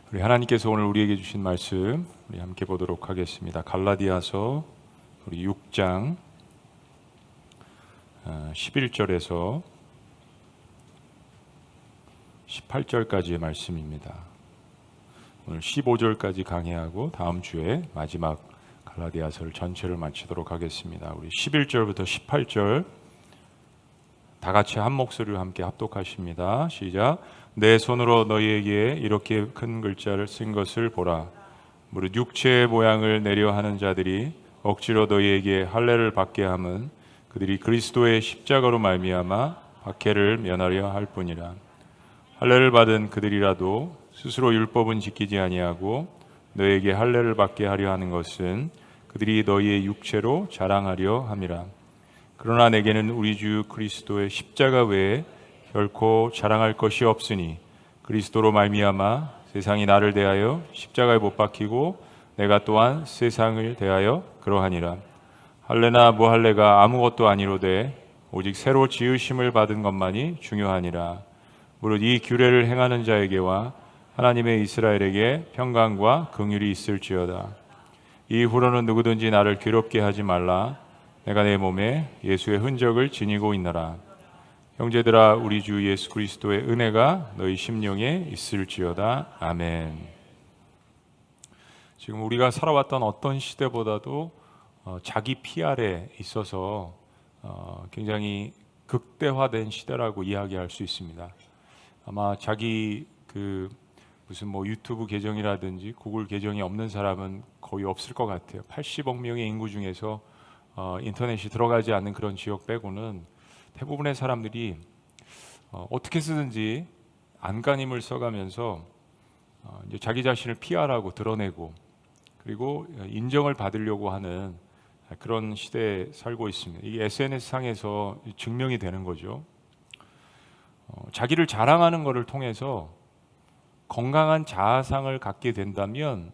우리 하나님께서 오늘 우리에게 주신 말씀 우리 함께 보도록 하겠습니다. 갈라디아서 우리 6장 11절에서 18절까지의 말씀입니다. 오늘 15절까지 강해하고 다음 주에 마지막 갈라디아서를 전체를 마치도록 하겠습니다. 우리 11절부터 18절 다 같이 한 목소리로 함께 합독하십니다. 시작. 내 손으로 너희에게 이렇게 큰 글자를 쓴 것을 보라. 무릇 육체의 모양을 내려 하는 자들이 억지로 너희에게 할례를 받게 함은 그들이 그리스도의 십자가로 말미암아 박해를 면하려 할 뿐이라. 할례를 받은 그들이라도 스스로 율법은 지키지 아니하고 너희에게 할례를 받게 하려 하는 것은 그들이 너희의 육체로 자랑하려 함이라. 그러나 내게는 우리 주 그리스도의 십자가 외에 결코 자랑할 것이 없으니 그리스도로 말미암아 세상이 나를 대하여 십자가에 못 박히고 내가 또한 세상을 대하여 그러하니라. 할례나 무할례가 아무것도 아니로되 오직 새로 지으심을 받은 것만이 중요하니라. 무릇 이 규례를 행하는 자에게와 하나님의 이스라엘에게 평강과 긍휼이 있을지어다. 이후로는 누구든지 나를 괴롭게 하지 말라. 내가 내 몸에 예수의 흔적을 지니고 있노라. 형제들아, 우리 주 예수 그리스도의 은혜가 너희 심령에 있을지어다. 아멘. 지금 우리가 살아왔던 어떤 시대보다도 자기 PR에 있어서 굉장히 극대화된 시대라고 이야기할 수 있습니다. 아마 자기 무슨 유튜브 계정이라든지 구글 계정이 없는 사람은 거의 없을 것 같아요. 80억 명의 인구 중에서 인터넷이 들어가지 않는 그런 지역 빼고는 대부분의 사람들이 어떻게 쓰든지 안간힘을 써가면서 이제 자기 자신을 PR하고 드러내고 그리고 인정을 받으려고 하는 그런 시대에 살고 있습니다. 이게 SNS 상에서 증명이 되는 거죠. 자기를 자랑하는 것을 통해서 건강한 자아상을 갖게 된다면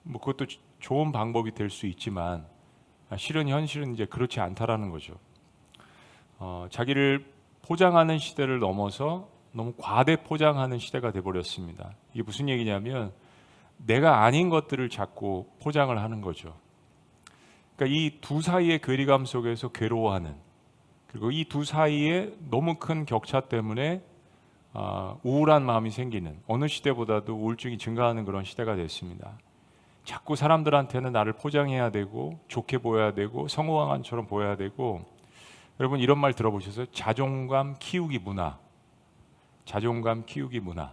그것도 좋은 방법이 될 수 있지만 실은 현실은 이제 그렇지 않다라는 거죠. 자기를 포장하는 시대를 넘어서 너무 과대 포장하는 시대가 돼버렸습니다. 이게 무슨 얘기냐면 내가 아닌 것들을 자꾸 포장을 하는 거죠. 그러니까 이 두 사이의 괴리감 속에서 괴로워하는, 그리고 이 두 사이에 너무 큰 격차 때문에 우울한 마음이 생기는, 어느 시대보다도 우울증이 증가하는 그런 시대가 됐습니다. 자꾸 사람들한테는 나를 포장해야 되고 좋게 보여야 되고 성공한처럼 보여야 되고. 여러분 이런 말 들어보셨어요? 자존감 키우기 문화. 자존감 키우기 문화.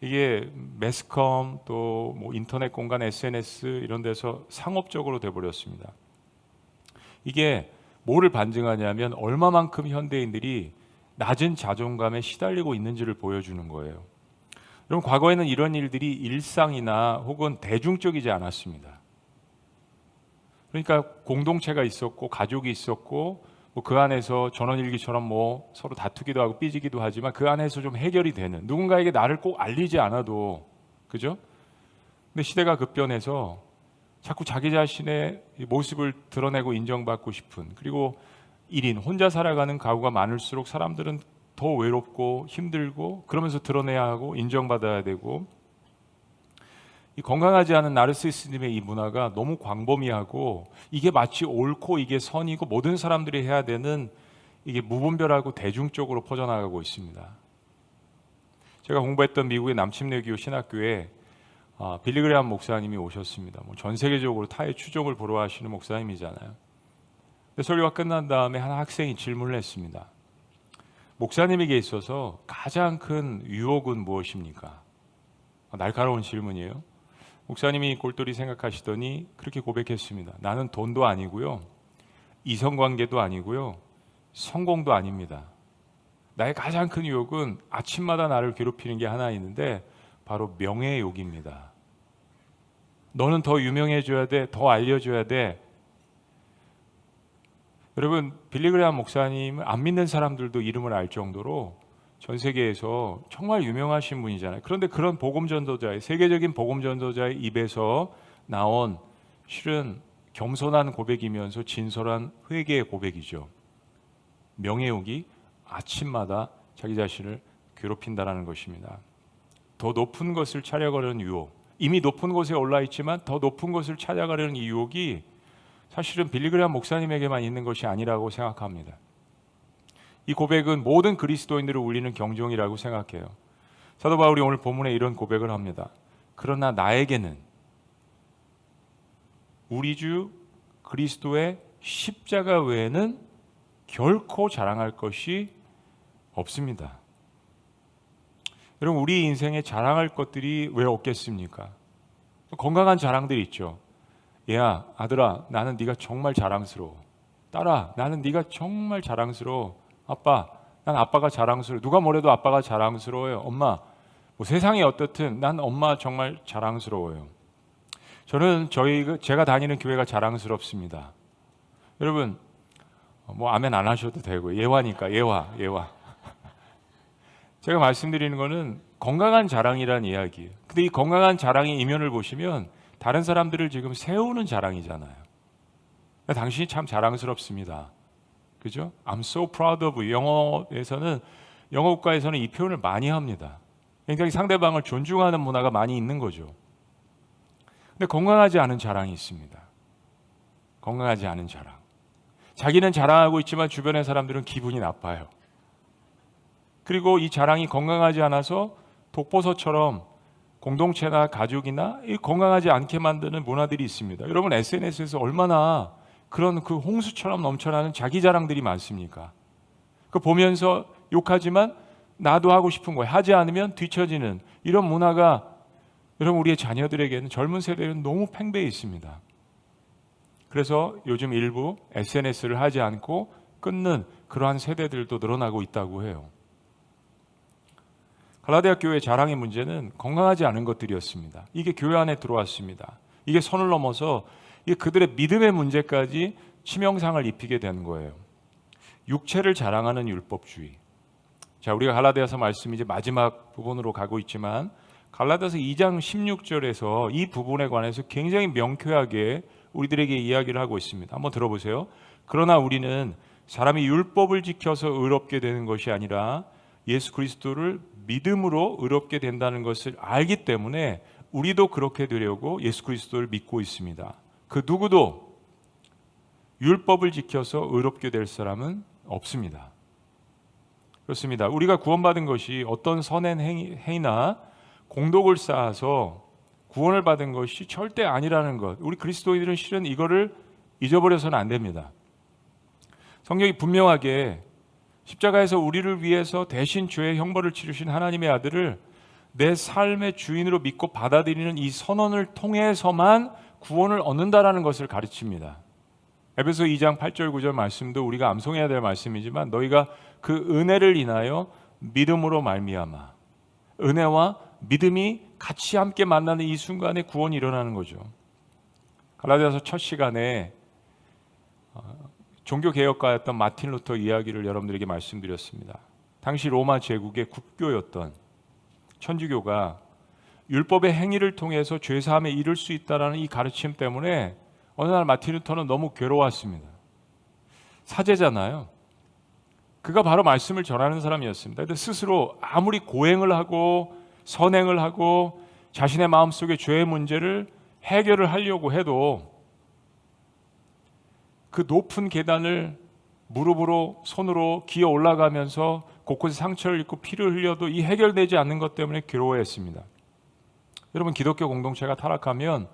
이게 매스컴 또 인터넷 공간 SNS 이런 데서 상업적으로 돼버렸습니다. 이게 뭐를 반증하냐면 얼마만큼 현대인들이 낮은 자존감에 시달리고 있는지를 보여주는 거예요. 그럼 과거에는 이런 일들이 일상이나 혹은 대중적이지 않았습니다. 그러니까 공동체가 있었고 가족이 있었고 그 안에서 전원일기처럼 서로 다투기도 하고 삐지기도 하지만 그 안에서 좀 해결이 되는, 누군가에게 나를 꼭 알리지 않아도, 그죠? 근데 시대가 급변해서 자꾸 자기 자신의 모습을 드러내고 인정받고 싶은, 그리고 1인 혼자 살아가는 가구가 많을수록 사람들은 더 외롭고 힘들고 그러면서 드러내야 하고 인정받아야 되고, 이 건강하지 않은 나르시시즘의 이 문화가 너무 광범위하고 이게 마치 옳고 이게 선이고 모든 사람들이 해야 되는, 이게 무분별하고 대중적으로 퍼져나가고 있습니다. 제가 공부했던 미국의 남침내교 신학교에 빌리 그레이엄 목사님이 오셨습니다. 전 세계적으로 타의 추종을 보러 하시는 목사님이잖아요. 근데 설교가 끝난 다음에 한 학생이 질문을 했습니다. 목사님에게 있어서 가장 큰 유혹은 무엇입니까? 날카로운 질문이에요. 목사님이 꼴똘히 생각하시더니 그렇게 고백했습니다. 나는 돈도 아니고요, 이성관계도 아니고요, 성공도 아닙니다. 나의 가장 큰 유혹은 아침마다 나를 괴롭히는 게 하나 있는데 바로 명예의 욕입니다. 너는 더 유명해져야 돼, 더 알려줘야 돼. 여러분, 빌리 그레이엄 목사님을 안 믿는 사람들도 이름을 알 정도로 전 세계에서 정말 유명하신 분이잖아요. 그런데 그런 복음전도자의, 세계적인 복음전도자의 입에서 나온 실은 겸손한 고백이면서 진솔한 회개의 고백이죠. 명예욕이 아침마다 자기 자신을 괴롭힌다라는 것입니다. 더 높은 것을 찾아가려는 유혹, 이미 높은 곳에 올라 있지만 더 높은 것을 찾아가려는 이 유혹이 사실은 빌리그레함 목사님에게만 있는 것이 아니라고 생각합니다. 이 고백은 모든 그리스도인들을 울리는 경종이라고 생각해요. 사도 바울이 오늘 본문에 이런 고백을 합니다. 그러나 나에게는 우리 주 그리스도의 십자가 외에는 결코 자랑할 것이 없습니다. 여러분, 우리 인생에 자랑할 것들이 왜 없겠습니까? 건강한 자랑들이 있죠. 얘야, 아들아, 나는 네가 정말 자랑스러워. 딸아, 나는 네가 정말 자랑스러워. 아빠, 난 아빠가 자랑스러워. 누가 뭐래도 아빠가 자랑스러워요. 엄마, 뭐 세상이 어떻든 난 엄마 정말 자랑스러워요. 저는 제가 다니는 교회가 자랑스럽습니다. 여러분, 뭐 아멘 안 하셔도 되고, 예화니까 예화. 제가 말씀드리는 거는 건강한 자랑이란 이야기예요. 근데 이 건강한 자랑의 이면을 보시면 다른 사람들을 지금 세우는 자랑이잖아요. 당신이 참 자랑스럽습니다. 그죠? I'm so proud of you. 영어에서는, 영어 국가에서는 이 표현을 많이 합니다. 굉장히 상대방을 존중하는 문화가 많이 있는 거죠. 근데 건강하지 않은 자랑이 있습니다. 건강하지 않은 자랑. 자기는 자랑하고 있지만 주변의 사람들은 기분이 나빠요. 그리고 이 자랑이 건강하지 않아서 독보서처럼 공동체나 가족이나 건강하지 않게 만드는 문화들이 있습니다. 여러분, SNS에서 얼마나 그런 그 홍수처럼 넘쳐나는 자기 자랑들이 많습니까? 그 보면서 욕하지만 나도 하고 싶은 거예요. 하지 않으면 뒤처지는 이런 문화가 여러분, 우리의 자녀들에게는, 젊은 세대는 너무 팽배해 있습니다. 그래서 요즘 일부 SNS를 하지 않고 끊는 그러한 세대들도 늘어나고 있다고 해요. 갈라디아 교회의 자랑의 문제는 건강하지 않은 것들이었습니다. 이게 교회 안에 들어왔습니다. 이게 선을 넘어서 이게 그들의 믿음의 문제까지 치명상을 입히게 된 거예요. 육체를 자랑하는 율법주의. 자, 우리가 갈라디아서 말씀이 이제 마지막 부분으로 가고 있지만 갈라디아서 2장 16절에서 이 부분에 관해서 굉장히 명쾌하게 우리들에게 이야기를 하고 있습니다. 한번 들어보세요. 그러나 우리는 사람이 율법을 지켜서 의롭게 되는 것이 아니라 예수 그리스도를 믿음으로 의롭게 된다는 것을 알기 때문에 우리도 그렇게 되려고 예수 그리스도를 믿고 있습니다. 그 누구도 율법을 지켜서 의롭게 될 사람은 없습니다. 그렇습니다. 우리가 구원받은 것이 어떤 선한 행위나 공덕을 쌓아서 구원을 받은 것이 절대 아니라는 것. 우리 그리스도인들은 실은 이거를 잊어버려서는 안 됩니다. 성경이 분명하게 십자가에서 우리를 위해서 대신 죄의 형벌을 치르신 하나님의 아들을 내 삶의 주인으로 믿고 받아들이는 이 선언을 통해서만 구원을 얻는다라는 것을 가르칩니다. 에베소 2장 8절 9절 말씀도 우리가 암송해야 될 말씀이지만 너희가 그 은혜를 인하여 믿음으로 말미암아, 은혜와 믿음이 같이 함께 만나는 이 순간에 구원이 일어나는 거죠. 갈라디아서 첫 시간에 종교개혁가였던 마틴 루터 이야기를 여러분들에게 말씀드렸습니다. 당시 로마 제국의 국교였던 천주교가 율법의 행위를 통해서 죄사함에 이를 수 있다는 이 가르침 때문에 어느 날 마틴 루터는 너무 괴로웠습니다. 사제잖아요. 그가 바로 말씀을 전하는 사람이었습니다. 근데 스스로 아무리 고행을 하고 선행을 하고 자신의 마음속에 죄의 문제를 해결을 하려고 해도 그 높은 계단을 무릎으로 손으로 기어 올라가면서 곳곳에 상처를 입고 피를 흘려도 이 해결되지 않는 것 때문에 괴로워했습니다. 여러분, 기독교 공동체가 타락하면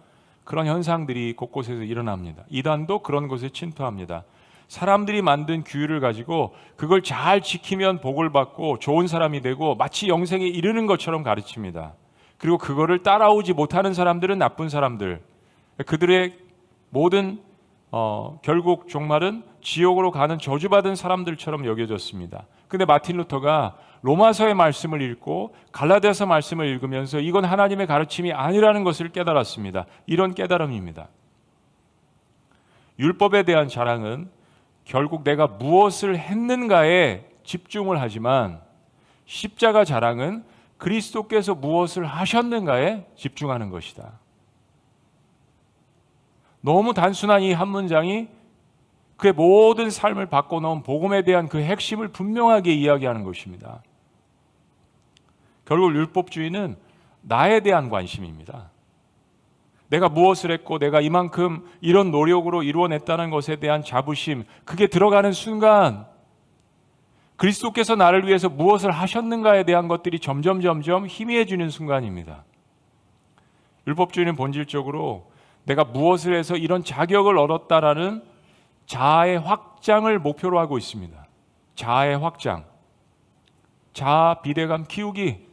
그런 현상들이 곳곳에서 일어납니다. 이단도 그런 곳에 침투합니다. 사람들이 만든 규율을 가지고 그걸 잘 지키면 복을 받고 좋은 사람이 되고 마치 영생에 이르는 것처럼 가르칩니다. 그리고 그거를 따라오지 못하는 사람들은 나쁜 사람들, 그들의 모든 결국 종말은 지옥으로 가는 저주받은 사람들처럼 여겨졌습니다. 근데 마틴 루터가 로마서의 말씀을 읽고 갈라디아서 말씀을 읽으면서 이건 하나님의 가르침이 아니라는 것을 깨달았습니다. 이런 깨달음입니다. 율법에 대한 자랑은 결국 내가 무엇을 했는가에 집중을 하지만 십자가 자랑은 그리스도께서 무엇을 하셨는가에 집중하는 것이다. 너무 단순한 이 한 문장이 그의 모든 삶을 바꿔놓은 복음에 대한 그 핵심을 분명하게 이야기하는 것입니다. 결국 율법주의는 나에 대한 관심입니다. 내가 무엇을 했고 내가 이만큼 이런 노력으로 이루어냈다는 것에 대한 자부심, 그게 들어가는 순간 그리스도께서 나를 위해서 무엇을 하셨는가에 대한 것들이 점점 희미해지는 순간입니다. 율법주의는 본질적으로 내가 무엇을 해서 이런 자격을 얻었다라는 자아의 확장을 목표로 하고 있습니다. 자아의 확장, 자아 비대감 키우기.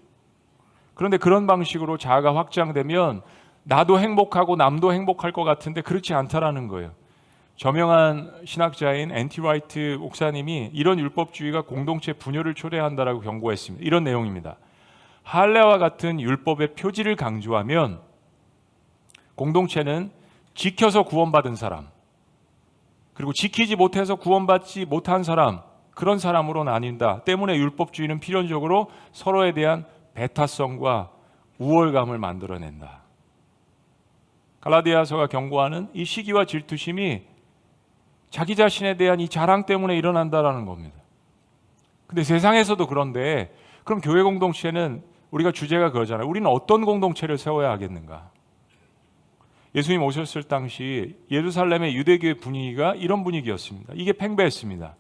그런데 그런 방식으로 자아가 확장되면 나도 행복하고 남도 행복할 것 같은데 그렇지 않다라는 거예요. 저명한 신학자인 앤티 라이트 목사님이 이런 율법주의가 공동체 분열을 초래한다라고 경고했습니다. 이런 내용입니다. 할례와 같은 율법의 표지를 강조하면 공동체는 지켜서 구원받은 사람, 그리고 지키지 못해서 구원받지 못한 사람, 그런 사람으로 나뉜다. 때문에 율법주의는 필연적으로 서로에 대한 배타성과 우월감을 만들어낸다. 갈라디아서가 경고하는 이 시기와 질투심이 자기 자신에 대한 이 자랑 때문에 일어난다라는 겁니다. 근데 세상에서도 그런데 그럼 교회 공동체는 우리가 주제가 그러잖아요. 우리는 어떤 공동체를 세워야 하겠는가? 예수님 오셨을 당시 예루살렘의 유대교의 분위기가 이런 분위기였습니다. 이게 팽배했습니다.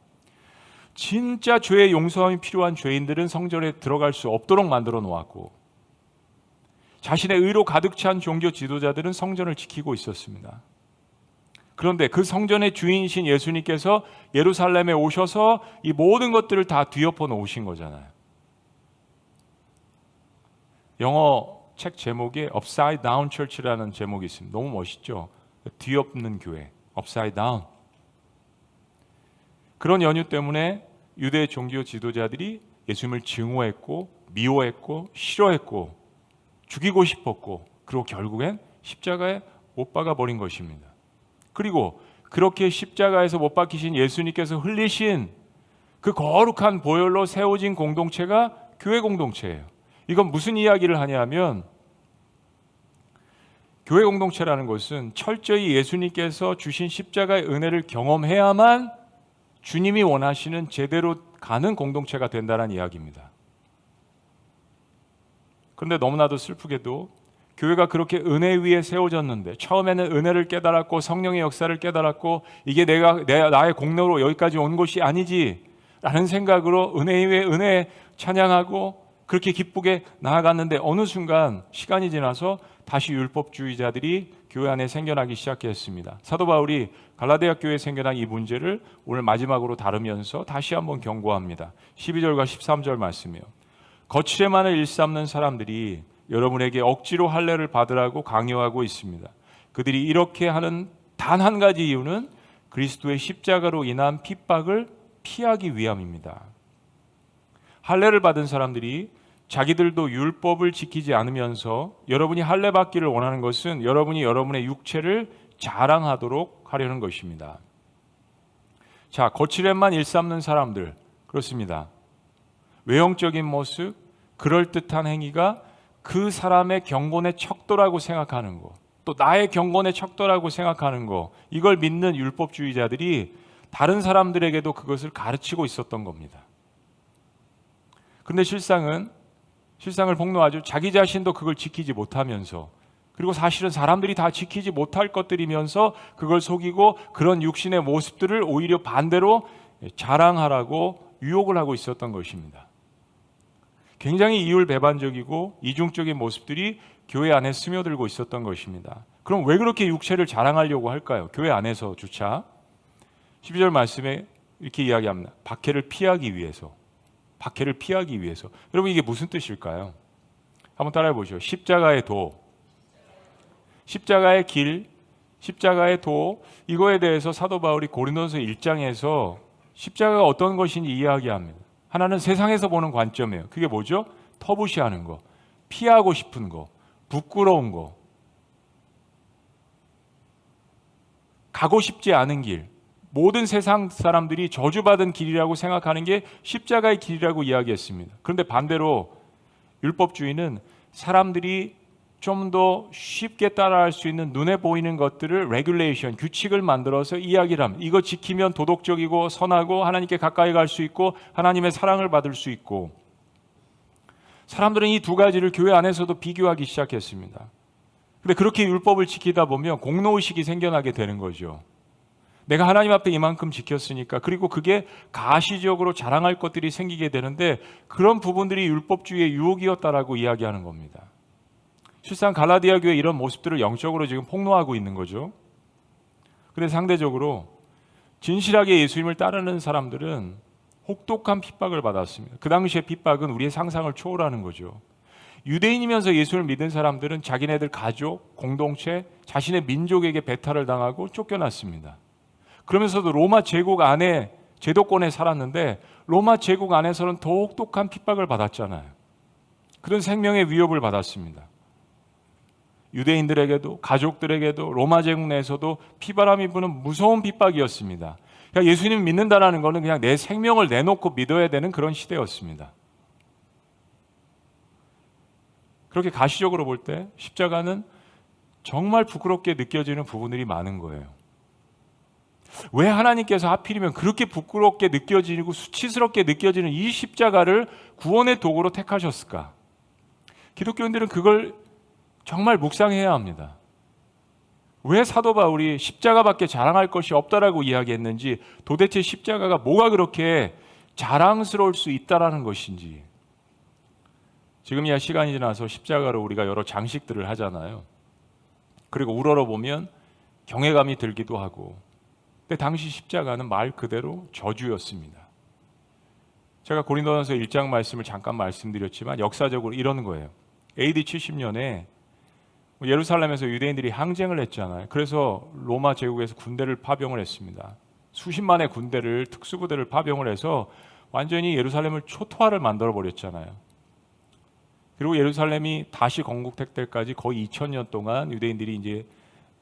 진짜 죄의 용서함이 필요한 죄인들은 성전에 들어갈 수 없도록 만들어 놓았고, 자신의 의로 가득 찬 종교 지도자들은 성전을 지키고 있었습니다. 그런데 그 성전의 주인이신 예수님께서 예루살렘에 오셔서 이 모든 것들을 다 뒤엎어 놓으신 거잖아요. 영어 책 제목에 Upside Down Church라는 제목이 있습니다. 너무 멋있죠? 뒤엎는 교회, Upside Down. 그런 연유 때문에 유대 종교 지도자들이 예수님을 증오했고 미워했고 싫어했고 죽이고 싶었고, 그리고 결국엔 십자가에 못 박아 버린 것입니다. 그리고 그렇게 십자가에서 못 박히신 예수님께서 흘리신 그 거룩한 보혈로 세워진 공동체가 교회 공동체예요. 이건 무슨 이야기를 하냐면, 교회 공동체라는 것은 철저히 예수님께서 주신 십자가의 은혜를 경험해야만 주님이 원하시는 제대로 가는 공동체가 된다는 이야기입니다. 그런데 너무나도 슬프게도 교회가 그렇게 은혜 위에 세워졌는데, 처음에는 은혜를 깨달았고 성령의 역사를 깨달았고 이게 나의 공로로 여기까지 온 것이 아니지 라는 생각으로 은혜 위에 은혜 찬양하고 그렇게 기쁘게 나아갔는데, 어느 순간 시간이 지나서 다시 율법주의자들이 교회 안에 생겨나기 시작했습니다. 사도 바울이 갈라디아 교회에 생겨난 이 문제를 오늘 마지막으로 다루면서 다시 한번 경고합니다. 12절과 13절 말씀이요. 거칠에만을 일삼는 사람들이 여러분에게 억지로 할례를 받으라고 강요하고 있습니다. 그들이 이렇게 하는 단 한 가지 이유는 그리스도의 십자가로 인한 핍박을 피하기 위함입니다. 할례를 받은 사람들이 자기들도 율법을 지키지 않으면서 여러분이 할례 받기를 원하는 것은 여러분이 여러분의 육체를 자랑하도록 하려는 것입니다. 자, 거칠에만 일삼는 사람들, 그렇습니다. 외형적인 모습, 그럴듯한 행위가 그 사람의 경건의 척도라고 생각하는 거, 또 나의 경건의 척도라고 생각하는 거, 이걸 믿는 율법주의자들이 다른 사람들에게도 그것을 가르치고 있었던 겁니다. 그런데 실상을 폭로하죠. 자기 자신도 그걸 지키지 못하면서, 그리고 사실은 사람들이 다 지키지 못할 것들이면서 그걸 속이고 그런 육신의 모습들을 오히려 반대로 자랑하라고 유혹을 하고 있었던 것입니다. 굉장히 이율배반적이고 이중적인 모습들이 교회 안에 스며들고 있었던 것입니다. 그럼 왜 그렇게 육체를 자랑하려고 할까요? 교회 안에서조차. 12절 말씀에 이렇게 이야기합니다. 박해를 피하기 위해서. 박해를 피하기 위해서. 여러분, 이게 무슨 뜻일까요? 한번 따라해 보시죠. 십자가의 도, 십자가의 길, 십자가의 도, 이거에 대해서 사도 바울이 고린도서 1장에서 십자가가 어떤 것인지 이야기합니다. 하나는 세상에서 보는 관점이에요. 그게 뭐죠? 터부시하는 거, 피하고 싶은 거, 부끄러운 거, 가고 싶지 않은 길, 모든 세상 사람들이 저주받은 길이라고 생각하는 게 십자가의 길이라고 이야기했습니다. 그런데 반대로 율법주의는 사람들이 좀 더 쉽게 따라할 수 있는 눈에 보이는 것들을 레귤레이션, 규칙을 만들어서 이야기를 합니다. 이거 지키면 도덕적이고 선하고 하나님께 가까이 갈 수 있고 하나님의 사랑을 받을 수 있고, 사람들은 이 두 가지를 교회 안에서도 비교하기 시작했습니다. 근데 그렇게 율법을 지키다 보면 공로의식이 생겨나게 되는 거죠. 내가 하나님 앞에 이만큼 지켰으니까, 그리고 그게 가시적으로 자랑할 것들이 생기게 되는데 그런 부분들이 율법주의의 유혹이었다라고 이야기하는 겁니다. 실상 갈라디아 교회 이런 모습들을 영적으로 지금 폭로하고 있는 거죠. 근데 상대적으로 진실하게 예수님을 따르는 사람들은 혹독한 핍박을 받았습니다. 그 당시의 핍박은 우리의 상상을 초월하는 거죠. 유대인이면서 예수를 믿은 사람들은 자기네들 가족, 공동체, 자신의 민족에게 배탈을 당하고 쫓겨났습니다. 그러면서도 로마 제국 안에 제도권에 살았는데 로마 제국 안에서는 더 혹독한 핍박을 받았잖아요. 그런 생명의 위협을 받았습니다. 유대인들에게도 가족들에게도 로마 제국 내에서도 피바람이 부는 무서운 핍박이었습니다. 그러니까 예수님 믿는다라는 것은 그냥 내 생명을 내놓고 믿어야 되는 그런 시대였습니다. 그렇게 가시적으로 볼 때 십자가는 정말 부끄럽게 느껴지는 부분들이 많은 거예요. 왜 하나님께서 하필이면 그렇게 부끄럽게 느껴지고 수치스럽게 느껴지는 이 십자가를 구원의 도구로 택하셨을까? 기독교인들은 그걸 정말 묵상해야 합니다. 왜 사도 바울이 십자가밖에 자랑할 것이 없다라고 이야기했는지, 도대체 십자가가 뭐가 그렇게 자랑스러울 수 있다라는 것인지. 지금이야 시간이 지나서 십자가로 우리가 여러 장식들을 하잖아요. 그리고 우러러보면 경외감이 들기도 하고, 근데 당시 십자가는 말 그대로 저주였습니다. 제가 고린도전서 1장 말씀을 잠깐 말씀드렸지만 역사적으로 이런 거예요. AD 70년에 예루살렘에서 유대인들이 항쟁을 했잖아요. 그래서 로마 제국에서 군대를 파병을 했습니다. 수십만의 군대를, 특수부대를 파병을 해서 완전히 예루살렘을 초토화를 만들어 버렸잖아요. 그리고 예루살렘이 다시 건국될 때까지 거의 2000년 동안 유대인들이 이제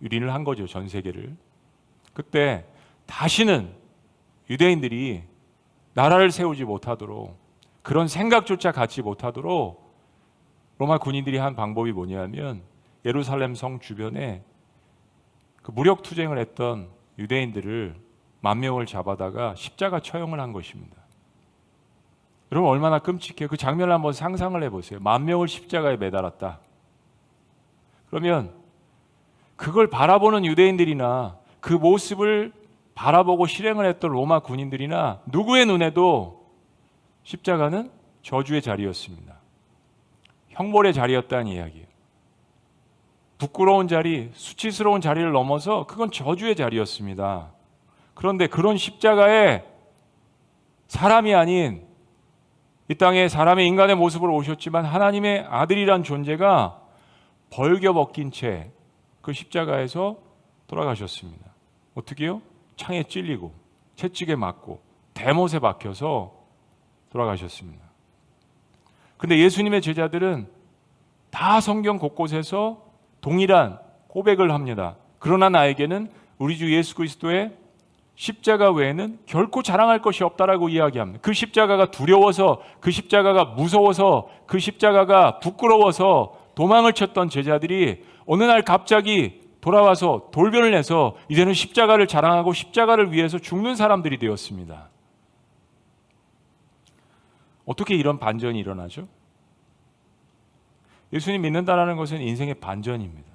유린을 한 거죠, 전 세계를. 그때 다시는 유대인들이 나라를 세우지 못하도록, 그런 생각조차 갖지 못하도록 로마 군인들이 한 방법이 뭐냐면 예루살렘 성 주변에 그 무력 투쟁을 했던 유대인들을 10,000명을 잡아다가 십자가 처형을 한 것입니다. 여러분 얼마나 끔찍해요. 그 장면을 한번 상상을 해보세요. 10,000명을 십자가에 매달았다. 그러면 그걸 바라보는 유대인들이나 그 모습을 바라보고 실행을 했던 로마 군인들이나 누구의 눈에도 십자가는 저주의 자리였습니다. 형벌의 자리였다는 이야기예요. 부끄러운 자리, 수치스러운 자리를 넘어서 그건 저주의 자리였습니다. 그런데 그런 십자가에 사람이 아닌 이 땅에 사람의 인간의 모습으로 오셨지만 하나님의 아들이란 존재가 벌겨벗긴 채 그 십자가에서 돌아가셨습니다. 어떻게요? 창에 찔리고 채찍에 맞고 대못에 박혀서 돌아가셨습니다. 근데 예수님의 제자들은 다 성경 곳곳에서 동일한 고백을 합니다. 그러나 나에게는 우리 주 예수 그리스도의 십자가 외에는 결코 자랑할 것이 없다라고 이야기합니다. 그 십자가가 두려워서, 그 십자가가 무서워서, 그 십자가가 부끄러워서 도망을 쳤던 제자들이 어느 날 갑자기 돌아와서 돌변을 해서 이제는 십자가를 자랑하고 십자가를 위해서 죽는 사람들이 되었습니다. 어떻게 이런 반전이 일어나죠? 예수님 믿는다라는 것은 인생의 반전입니다.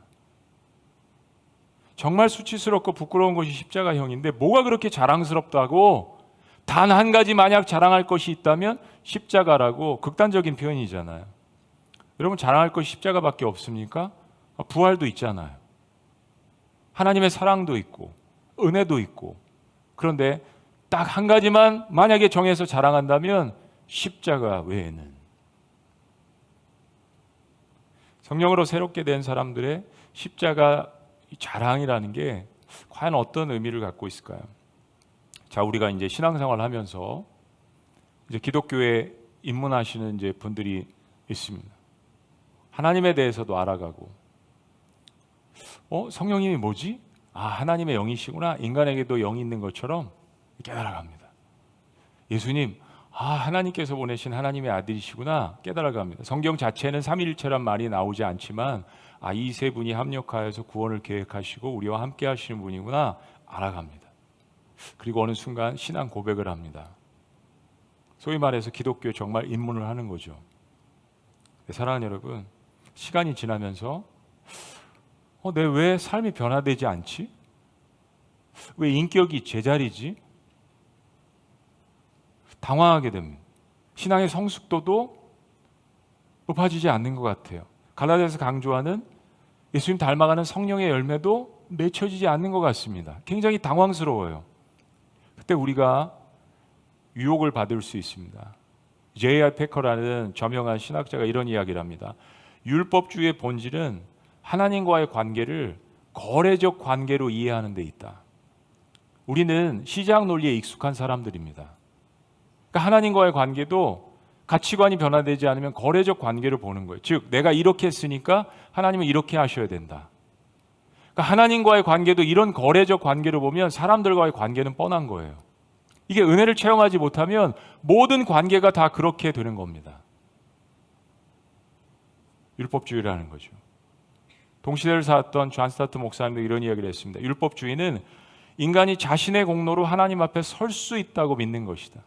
정말 수치스럽고 부끄러운 것이 십자가형인데 뭐가 그렇게 자랑스럽다고, 단 한 가지 만약 자랑할 것이 있다면 십자가라고 극단적인 표현이잖아요. 여러분 자랑할 것이 십자가밖에 없습니까? 부활도 있잖아요. 하나님의 사랑도 있고 은혜도 있고. 그런데 딱 한 가지만 만약에 정해서 자랑한다면 십자가 외에는. 성령으로 새롭게 된 사람들의 십자가 자랑이라는 게 과연 어떤 의미를 갖고 있을까요? 자, 우리가 이제 신앙생활을 하면서 이제 기독교에 입문하시는 이제 분들이 있습니다. 하나님에 대해서도 알아가고, 성령님이 뭐지? 하나님의 영이시구나. 인간에게도 영이 있는 것처럼 깨달아갑니다. 예수님, 하나님께서 보내신 하나님의 아들이시구나 깨달아갑니다. 성경 자체는 삼위일체란 말이 나오지 않지만 이 세 분이 합력하여서 구원을 계획하시고 우리와 함께 하시는 분이구나 알아갑니다. 그리고 어느 순간 신앙 고백을 합니다. 소위 말해서 기독교에 정말 입문을 하는 거죠. 사랑하는 여러분, 시간이 지나면서 내 왜 삶이 변화되지 않지? 왜 인격이 제자리지? 당황하게 됩니다. 신앙의 성숙도도 높아지지 않는 것 같아요. 갈라디아서 강조하는 예수님 닮아가는 성령의 열매도 맺혀지지 않는 것 같습니다. 굉장히 당황스러워요. 그때 우리가 유혹을 받을 수 있습니다. J.I. 패커라는 저명한 신학자가 이런 이야기를 합니다. 율법주의의 본질은 하나님과의 관계를 거래적 관계로 이해하는 데 있다. 우리는 시장 논리에 익숙한 사람들입니다. 그러니까 하나님과의 관계도 가치관이 변화되지 않으면 거래적 관계로 보는 거예요. 즉 내가 이렇게 했으니까 하나님은 이렇게 하셔야 된다. 그러니까 하나님과의 관계도 이런 거래적 관계로 보면 사람들과의 관계는 뻔한 거예요. 이게 은혜를 체험하지 못하면 모든 관계가 다 그렇게 되는 겁니다. 율법주의라는 거죠. 동시대를 살았던 존 스타트 목사님도 이런 이야기를 했습니다. 율법주의는 인간이 자신의 공로로 하나님 앞에 설 수 있다고 믿는 것이다.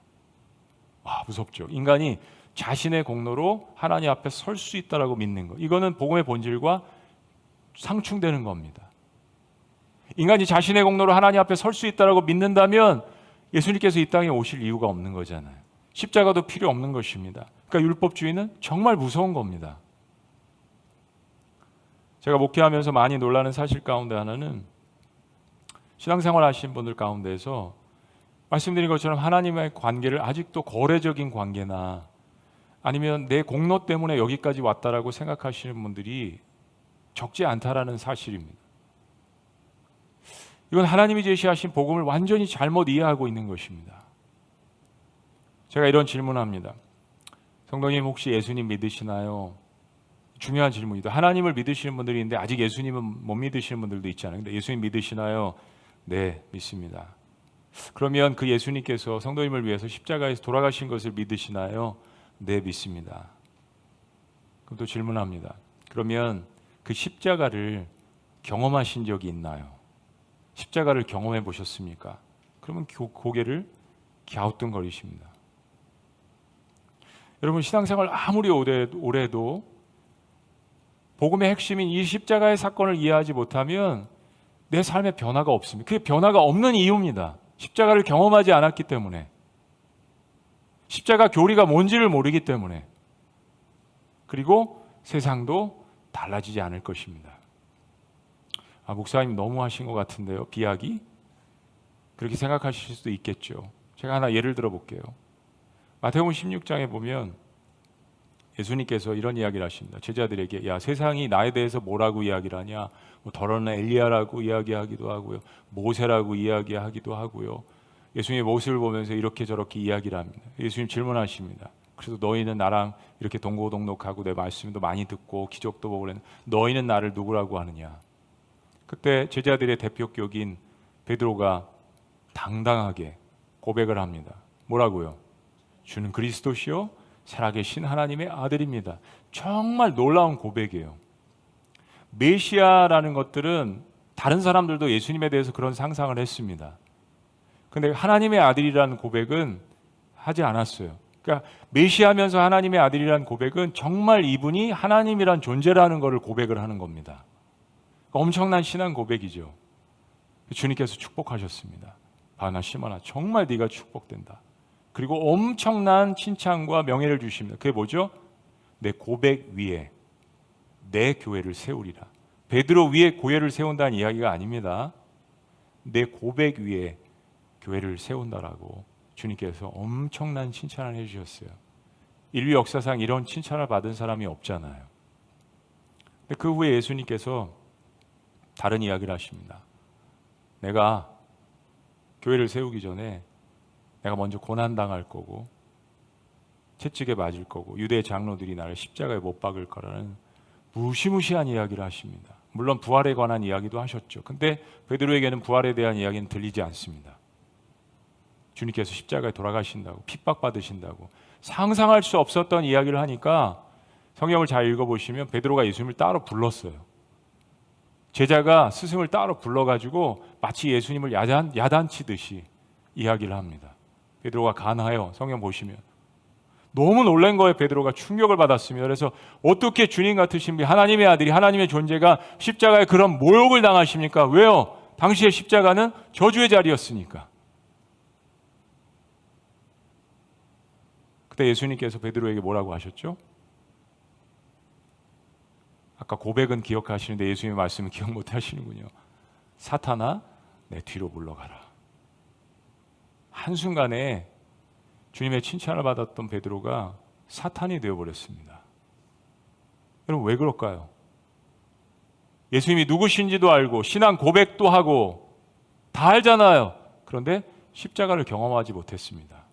와, 무섭죠. 인간이 자신의 공로로 하나님 앞에 설 수 있다라고 믿는 것. 이거는 복음의 본질과 상충되는 겁니다. 인간이 자신의 공로로 하나님 앞에 설 수 있다라고 믿는다면 예수님께서 이 땅에 오실 이유가 없는 거잖아요. 십자가도 필요 없는 것입니다. 그러니까 율법주의는 정말 무서운 겁니다. 제가 목회하면서 많이 놀라는 사실 가운데 하나는 신앙생활 하신 분들 가운데서 말씀드린 것처럼 하나님의 관계를 아직도 거래적인 관계나 아니면 내 공로 때문에 여기까지 왔다라고 생각하시는 분들이 적지 않다라는 사실입니다. 이건 하나님이 제시하신 복음을 완전히 잘못 이해하고 있는 것입니다. 제가 이런 질문합니다. 성도님 혹시 예수님 믿으시나요? 중요한 질문이다. 하나님을 믿으시는 분들이 있는데 아직 예수님은 못 믿으시는 분들도 있잖아요. 근데 예수님 믿으시나요? 네, 믿습니다. 그러면 그 예수님께서 성도님을 위해서 십자가에서 돌아가신 것을 믿으시나요? 네, 믿습니다. 그럼 또 질문합니다. 그러면 그 십자가를 경험하신 적이 있나요? 십자가를 경험해 보셨습니까? 그러면 고개를 갸우뚱거리십니다. 여러분, 신앙생활 아무리 오래도 복음의 핵심인 이 십자가의 사건을 이해하지 못하면 내 삶에 변화가 없습니다. 그게 변화가 없는 이유입니다. 십자가를 경험하지 않았기 때문에, 십자가 교리가 뭔지를 모르기 때문에, 그리고 세상도 달라지지 않을 것입니다. 목사님 너무 하신 것 같은데요, 비약이? 그렇게 생각하실 수도 있겠죠. 제가 하나 예를 들어 볼게요. 마태복음 16장에 보면 예수님께서 이런 이야기를 하십니다. 제자들에게, 야, 세상이 나에 대해서 뭐라고 이야기를 하냐? 더러는 엘리야라고 이야기하기도 하고요, 모세라고 이야기하기도 하고요. 예수님의 모습을 보면서 이렇게 저렇게 이야기를 합니다. 예수님 질문하십니다. 그래서 너희는 나랑 이렇게 동고동록하고 내 말씀도 많이 듣고 기적도 보고 그랬는데 너희는 나를 누구라고 하느냐? 그때 제자들의 대표격인 베드로가 당당하게 고백을 합니다. 뭐라고요? 주는 그리스도시요 살아계신 하나님의 아들입니다. 정말 놀라운 고백이에요. 메시아라는 것들은 다른 사람들도 예수님에 대해서 그런 상상을 했습니다. 근데 하나님의 아들이라는 고백은 하지 않았어요. 그러니까 메시아면서 하나님의 아들이라는 고백은 정말 이분이 하나님이란 존재라는 것을 고백을 하는 겁니다. 엄청난 신앙 고백이죠. 주님께서 축복하셨습니다. 바나 시몬아, 정말 네가 축복된다. 그리고 엄청난 칭찬과 명예를 주십니다. 그게 뭐죠? 내 고백 위에 내 교회를 세우리라. 베드로 위에 교회를 세운다는 이야기가 아닙니다. 내 고백 위에 교회를 세운다라고 주님께서 엄청난 칭찬을 해주셨어요. 인류 역사상 이런 칭찬을 받은 사람이 없잖아요. 근데 그 후에 예수님께서 다른 이야기를 하십니다. 내가 교회를 세우기 전에 내가 먼저 고난당할 거고 채찍에 맞을 거고 유대 장로들이 나를 십자가에 못 박을 거라는 무시무시한 이야기를 하십니다. 물론 부활에 관한 이야기도 하셨죠. 근데 베드로에게는 부활에 대한 이야기는 들리지 않습니다. 주님께서 십자가에 돌아가신다고, 핍박받으신다고 상상할 수 없었던 이야기를 하니까 성경을 잘 읽어보시면 베드로가 예수님을 따로 불렀어요. 제자가 스승을 따로 불러가지고 마치 예수님을 야단치듯이 이야기를 합니다. 베드로가 간하여, 성경 보시면 너무 놀란 거예요. 베드로가 충격을 받았습니다. 그래서 어떻게 주님 같으신 분, 하나님의 아들이, 하나님의 존재가 십자가에 그런 모욕을 당하십니까? 왜요? 당시의 십자가는 저주의 자리였으니까. 그때 예수님께서 베드로에게 뭐라고 하셨죠? 아까 고백은 기억하시는데 예수님의 말씀은 기억 못 하시는군요. 사탄아, 내 뒤로 물러가라. 한순간에 주님의 칭찬을 받았던 베드로가 사탄이 되어버렸습니다. 여러분, 왜 그럴까요? 예수님이 누구신지도 알고 신앙 고백도 하고 다 알잖아요. 그런데 십자가를 경험하지 못했습니다.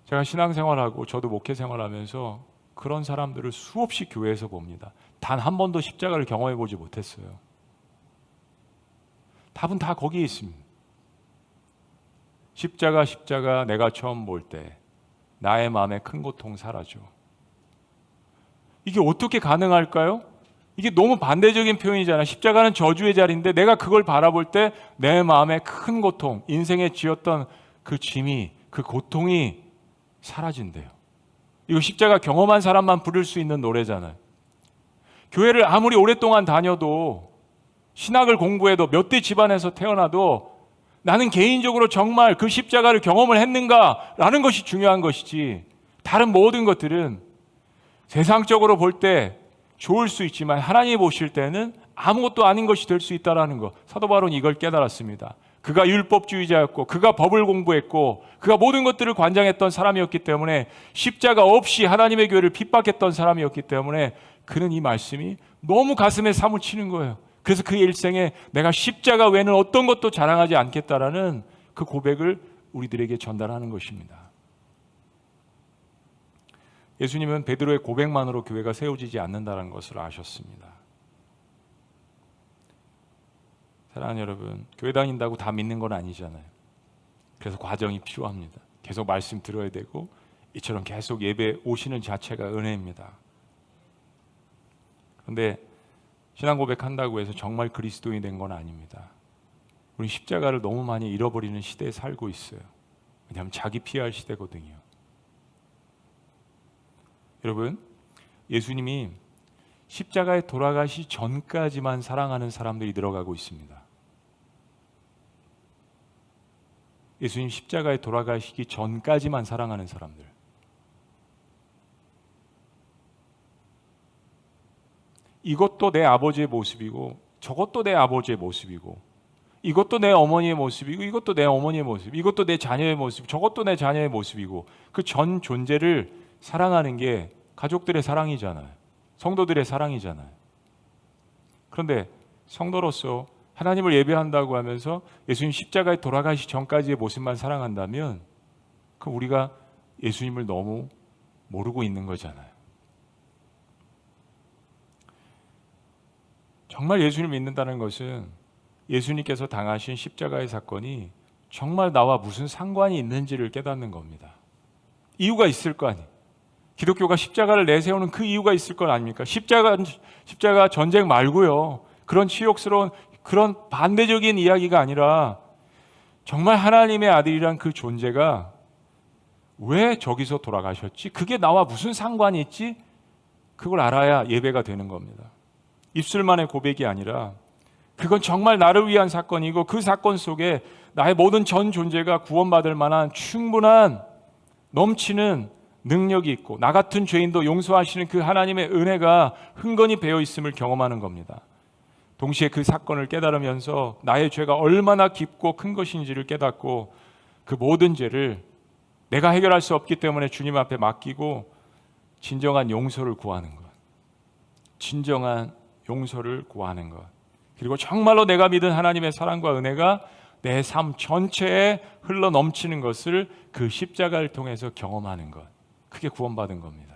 제가 신앙생활하고 저도 목회생활하면서 그런 사람들을 수없이 교회에서 봅니다. 단 한 번도 십자가를 경험해 보지 못했어요. 답은 다 거기에 있습니다. 십자가 내가 처음 볼 때 나의 마음에 큰 고통 사라져. 이게 어떻게 가능할까요? 이게 너무 반대적인 표현이잖아요. 십자가는 저주의 자리인데 내가 그걸 바라볼 때 내 마음에 큰 고통, 인생에 지었던 그 짐이, 그 고통이 사라진대요. 이거 십자가 경험한 사람만 부를 수 있는 노래잖아요. 교회를 아무리 오랫동안 다녀도, 신학을 공부해도, 몇 대 집안에서 태어나도 나는 개인적으로 정말 그 십자가를 경험을 했는가라는 것이 중요한 것이지, 다른 모든 것들은 세상적으로 볼 때 좋을 수 있지만 하나님이 보실 때는 아무것도 아닌 것이 될 수 있다는 것. 사도 바울은 이걸 깨달았습니다. 그가 율법주의자였고, 그가 법을 공부했고, 그가 모든 것들을 관장했던 사람이었기 때문에, 십자가 없이 하나님의 교회를 핍박했던 사람이었기 때문에 그는 이 말씀이 너무 가슴에 사무치는 거예요. 그래서 그 일생에 내가 십자가 외에는 어떤 것도 자랑하지 않겠다라는 그 고백을 우리들에게 전달하는 것입니다. 예수님은 베드로의 고백만으로 교회가 세워지지 않는다는 것을 아셨습니다. 사랑하는 여러분, 교회 다닌다고 다 믿는 건 아니잖아요. 그래서 과정이 필요합니다. 계속 말씀 들어야 되고, 이처럼 계속 예배 오시는 자체가 은혜입니다. 그런데 신앙 고백한다고 해서 정말 그리스도인이 된 건 아닙니다. 우리 십자가를 너무 많이 잃어버리는 시대에 살고 있어요. 왜냐하면 자기 피할 시대거든요. 여러분, 예수님이 십자가에 돌아가시 전까지만 사랑하는 사람들이 늘어가고 있습니다. 예수님 십자가에 돌아가시기 전까지만 사랑하는 사람들. 이것도 내 아버지의 모습이고, 저것도 내 아버지의 모습이고, 이것도 내 어머니의 모습이고, 이것도 내 어머니의 모습, 이것도 내 자녀의 모습, 저것도 내 자녀의 모습이고, 그 전 존재를 사랑하는 게 가족들의 사랑이잖아요. 성도들의 사랑이잖아요. 그런데 성도로서 하나님을 예배한다고 하면서 예수님 십자가에 돌아가시 전까지의 모습만 사랑한다면, 그럼 우리가 예수님을 너무 모르고 있는 거잖아요. 정말 예수님을 믿는다는 것은 예수님께서 당하신 십자가의 사건이 정말 나와 무슨 상관이 있는지를 깨닫는 겁니다. 이유가 있을 거 아니에요. 기독교가 십자가를 내세우는 그 이유가 있을 건 아닙니까? 십자가 전쟁 말고요, 그런 치욕스러운 그런 반대적인 이야기가 아니라 정말 하나님의 아들이란 그 존재가 왜 저기서 돌아가셨지? 그게 나와 무슨 상관이 있지? 그걸 알아야 예배가 되는 겁니다. 입술만의 고백이 아니라 그건 정말 나를 위한 사건이고, 그 사건 속에 나의 모든 전 존재가 구원받을 만한 충분한 넘치는 능력이 있고, 나 같은 죄인도 용서하시는 그 하나님의 은혜가 흥건히 배어 있음을 경험하는 겁니다. 동시에 그 사건을 깨달으면서 나의 죄가 얼마나 깊고 큰 것인지를 깨닫고, 그 모든 죄를 내가 해결할 수 없기 때문에 주님 앞에 맡기고 진정한 용서를 구하는 것. 진정한 용서를 구하는 것. 그리고 정말로 내가 믿은 하나님의 사랑과 은혜가 내 삶 전체에 흘러 넘치는 것을 그 십자가를 통해서 경험하는 것. 그게 구원받은 겁니다.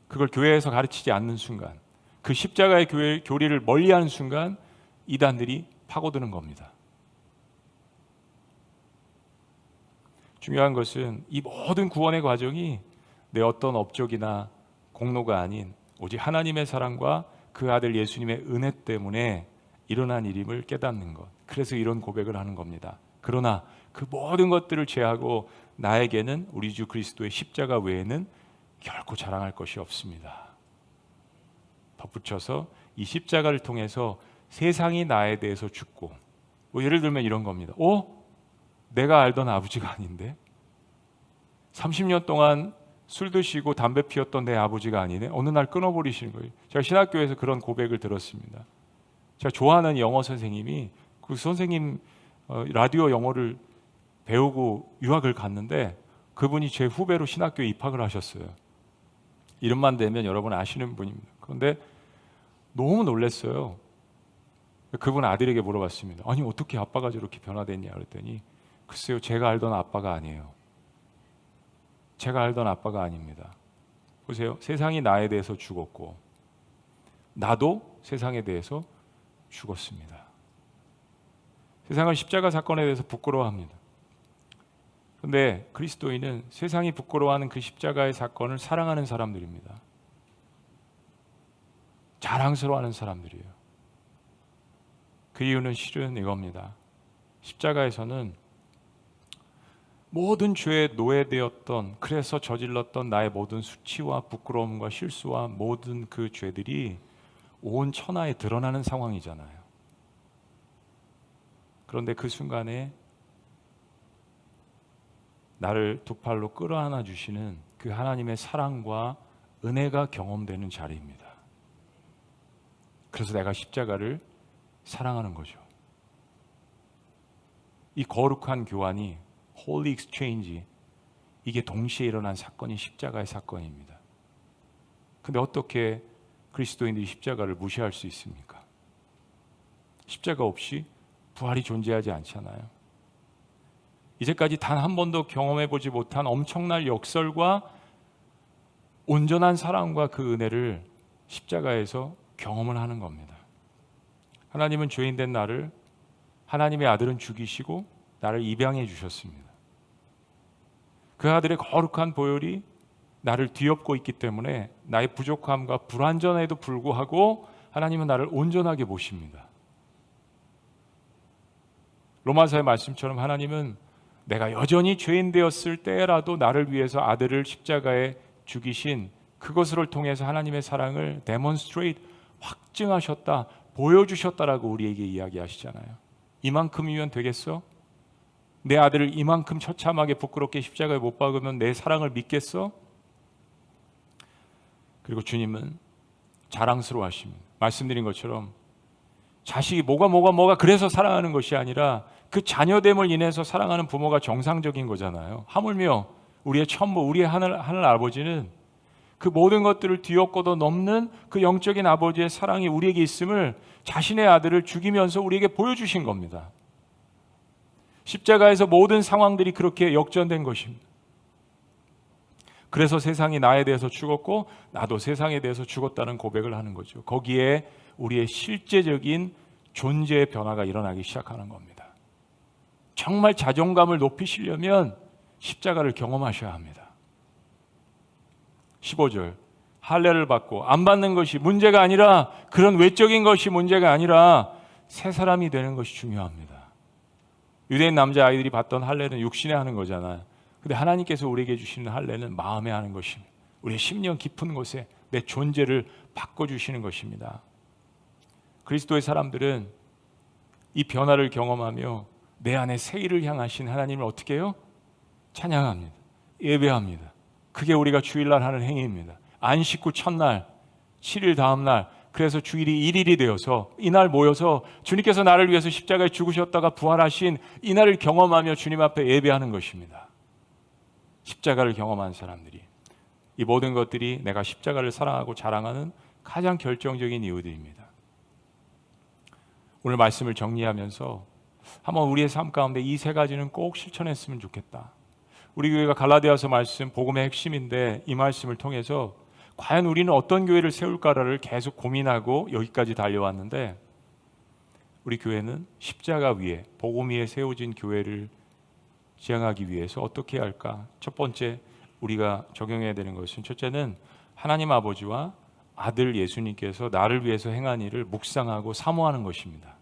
그걸 교회에서 가르치지 않는 순간, 그 십자가의 교리를 멀리하는 순간 이단들이 파고드는 겁니다. 중요한 것은 이 모든 구원의 과정이 내 어떤 업적이나 공로가 아닌 오직 하나님의 사랑과 그 아들 예수님의 은혜 때문에 일어난 일임을 깨닫는 것. 그래서 이런 고백을 하는 겁니다. 그러나 그 모든 것들을 제하고 나에게는 우리 주 그리스도의 십자가 외에는 결코 자랑할 것이 없습니다. 덧붙여서 이 십자가를 통해서 세상이 나에 대해서 죽고, 뭐 예를 들면 이런 겁니다. 내가 알던 아버지가 아닌데, 30년 동안 술 드시고 담배 피웠던 내 아버지가 아니네. 어느 날 끊어버리시는 거예요. 제가 신학교에서 그런 고백을 들었습니다. 제가 좋아하는 영어 선생님이 그 선생님 라디오 영어를 배우고 유학을 갔는데 그분이 제 후배로 신학교에 입학을 하셨어요. 이름만 대면 여러분 아시는 분입니다. 그런데 너무 놀랐어요. 그분 아들에게 물어봤습니다. 아니 어떻게 아빠가 저렇게 변화됐냐 그랬더니 글쎄요, 제가 알던 아빠가 아니에요. 제가 알던 아빠가 아닙니다. 보세요, 세상이 나에 대해서 죽었고 나도 세상에 대해서 죽었습니다. 세상은 십자가 사건에 대해서 부끄러워합니다. 그런데 그리스도인은 세상이 부끄러워하는 그 십자가의 사건을 사랑하는 사람들입니다. 자랑스러워하는 사람들이에요. 그 이유는 실은 이겁니다. 십자가에서는 모든 죄에 노예되었던, 그래서 저질렀던 나의 모든 수치와 부끄러움과 실수와 모든 그 죄들이 온 천하에 드러나는 상황이잖아요. 그런데 그 순간에 나를 두 팔로 끌어안아 주시는 그 하나님의 사랑과 은혜가 경험되는 자리입니다. 그래서 내가 십자가를 사랑하는 거죠. 이 거룩한 교환이, Holy Exchange, 이게 동시에 일어난 사건이 십자가의 사건입니다. 근데 어떻게 그리스도인들이 십자가를 무시할 수 있습니까? 십자가 없이 부활이 존재하지 않잖아요. 이제까지 단 한 번도 경험해 보지 못한 엄청난 역설과 온전한 사랑과 그 은혜를 십자가에서 경험을 하는 겁니다. 하나님은 죄인된 나를, 하나님의 아들은 죽이시고 나를 입양해 주셨습니다. 그 아들의 거룩한 보혈이 나를 뒤엎고 있기 때문에 나의 부족함과 불완전에도 불구하고 하나님은 나를 온전하게 보십니다. 로마서의 말씀처럼 하나님은 내가 여전히 죄인 되었을 때라도 나를 위해서 아들을 십자가에 죽이신 그것을 통해서 하나님의 사랑을 demonstrate, 확증하셨다, 보여주셨다라고 우리에게 이야기하시잖아요. 이만큼이면 되겠어? 내 아들을 이만큼 처참하게 부끄럽게 십자가에 못 박으면 내 사랑을 믿겠어? 그리고 주님은 자랑스러워하십니다. 말씀드린 것처럼 자식이 뭐가 그래서 사랑하는 것이 아니라 그 자녀됨을 인해서 사랑하는 부모가 정상적인 거잖아요. 하물며 우리의 천부, 우리의 하늘 아버지는 그 모든 것들을 뒤엎고도 넘는 그 영적인 아버지의 사랑이 우리에게 있음을 자신의 아들을 죽이면서 우리에게 보여주신 겁니다. 십자가에서 모든 상황들이 그렇게 역전된 것입니다. 그래서 세상이 나에 대해서 죽었고 나도 세상에 대해서 죽었다는 고백을 하는 거죠. 거기에 우리의 실제적인 존재의 변화가 일어나기 시작하는 겁니다. 정말 자존감을 높이시려면 십자가를 경험하셔야 합니다. 15절, 할례를 받고 안 받는 것이 문제가 아니라, 그런 외적인 것이 문제가 아니라 새 사람이 되는 것이 중요합니다. 유대인 남자아이들이 받던 할례는 육신에 하는 거잖아요. 근데 하나님께서 우리에게 주시는 할례는 마음에 하는 것입니다. 우리의 심령 깊은 곳에 내 존재를 바꿔주시는 것입니다. 그리스도의 사람들은 이 변화를 경험하며 내 안에 새 일을 향하신 하나님을 어떻게 해요? 찬양합니다. 예배합니다. 그게 우리가 주일날 하는 행위입니다. 안식 후 첫날, 7일 다음날, 그래서 주일이 1일이 되어서 이날 모여서 주님께서 나를 위해서 십자가에 죽으셨다가 부활하신 이날을 경험하며 주님 앞에 예배하는 것입니다. 십자가를 경험한 사람들이, 이 모든 것들이 내가 십자가를 사랑하고 자랑하는 가장 결정적인 이유들입니다. 오늘 말씀을 정리하면서 한번 우리의 삶 가운데 이 세 가지는 꼭 실천했으면 좋겠다. 우리 교회가 갈라디아서 말씀, 복음의 핵심인데 이 말씀을 통해서 과연 우리는 어떤 교회를 세울까를 계속 고민하고 여기까지 달려왔는데, 우리 교회는 십자가 위에, 복음 위에 세워진 교회를 지향하기 위해서 어떻게 해야 할까? 첫 번째 우리가 적용해야 되는 것은, 첫째는 하나님 아버지와 아들 예수님께서 나를 위해서 행한 일을 묵상하고 사모하는 것입니다.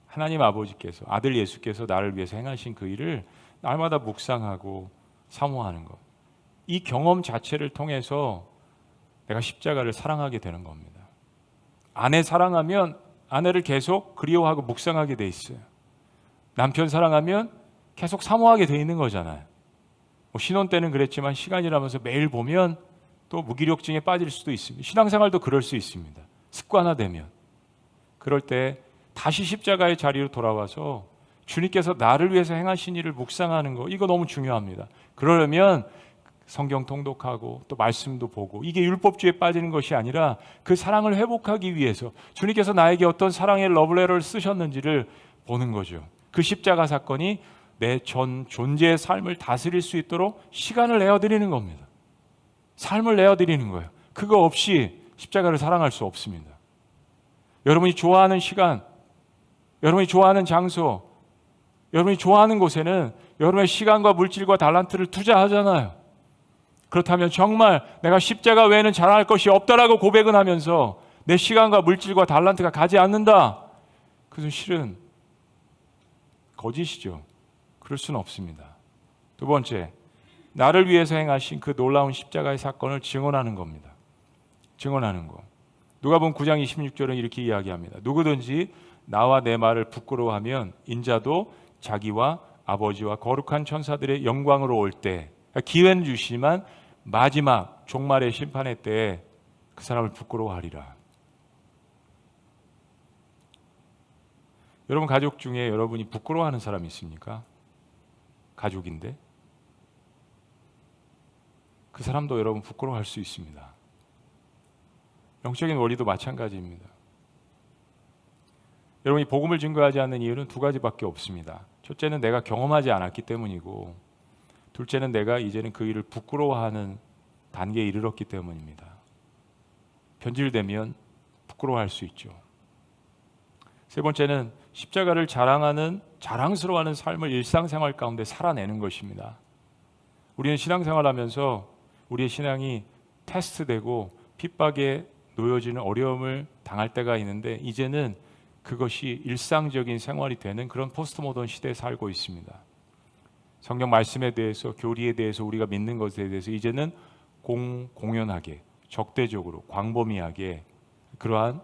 하나님 아버지께서, 아들 예수께서 나를 위해서 행하신 그 일을 날마다 묵상하고 사모하는 것. 이 경험 자체를 통해서 내가 십자가를 사랑하게 되는 겁니다. 아내 사랑하면 아내를 계속 그리워하고 묵상하게 돼 있어요. 남편 사랑하면 계속 사모하게 돼 있는 거잖아요. 뭐 신혼 때는 그랬지만 시간이 지나면서 매일 보면 또 무기력증에 빠질 수도 있습니다. 신앙생활도 그럴 수 있습니다. 습관화되면. 그럴 때 다시 십자가의 자리로 돌아와서 주님께서 나를 위해서 행하신 일을 묵상하는 거, 이거 너무 중요합니다. 그러려면 성경 통독하고 또 말씀도 보고, 이게 율법주의에 빠지는 것이 아니라 그 사랑을 회복하기 위해서 주님께서 나에게 어떤 사랑의 러브레터를 쓰셨는지를 보는 거죠. 그 십자가 사건이 내 전 존재의 삶을 다스릴 수 있도록 시간을 내어드리는 겁니다. 삶을 내어드리는 거예요. 그거 없이 십자가를 사랑할 수 없습니다. 여러분이 좋아하는 시간, 여러분이 좋아하는 장소, 여러분이 좋아하는 곳에는 여러분의 시간과 물질과 달란트를 투자하잖아요. 그렇다면 정말 내가 십자가 외에는 자랑할 것이 없다라고 고백은 하면서 내 시간과 물질과 달란트가 가지 않는다. 그것은 실은 거짓이죠. 그럴 수는 없습니다. 두 번째, 나를 위해서 행하신 그 놀라운 십자가의 사건을 증언하는 겁니다. 증언하는 거. 누가복음 9장 26절은 이렇게 이야기합니다. 누구든지 나와 내 말을 부끄러워하면 인자도 자기와 아버지와 거룩한 천사들의 영광으로 올 때, 기회는 주시지만 마지막 종말의 심판의 때에 그 사람을 부끄러워하리라. 여러분 가족 중에 여러분이 부끄러워하는 사람이 있습니까? 가족인데 그 사람도 여러분 부끄러워할 수 있습니다. 영적인 원리도 마찬가지입니다. 여러분이 복음을 증거하지 않는 이유는 두 가지밖에 없습니다. 첫째는 내가 경험하지 않았기 때문이고, 둘째는 내가 이제는 그 일을 부끄러워하는 단계에 이르렀기 때문입니다. 변질되면 부끄러워할 수 있죠. 세 번째는 십자가를 자랑하는, 자랑스러워하는 삶을 일상생활 가운데 살아내는 것입니다. 우리는 신앙생활하면서 우리의 신앙이 테스트되고 핍박에 놓여지는 어려움을 당할 때가 있는데, 이제는 그것이 일상적인 생활이 되는 그런 포스트 모던 시대에 살고 있습니다. 성경 말씀에 대해서, 교리에 대해서, 우리가 믿는 것에 대해서 이제는 공연하게, 적대적으로, 광범위하게 그러한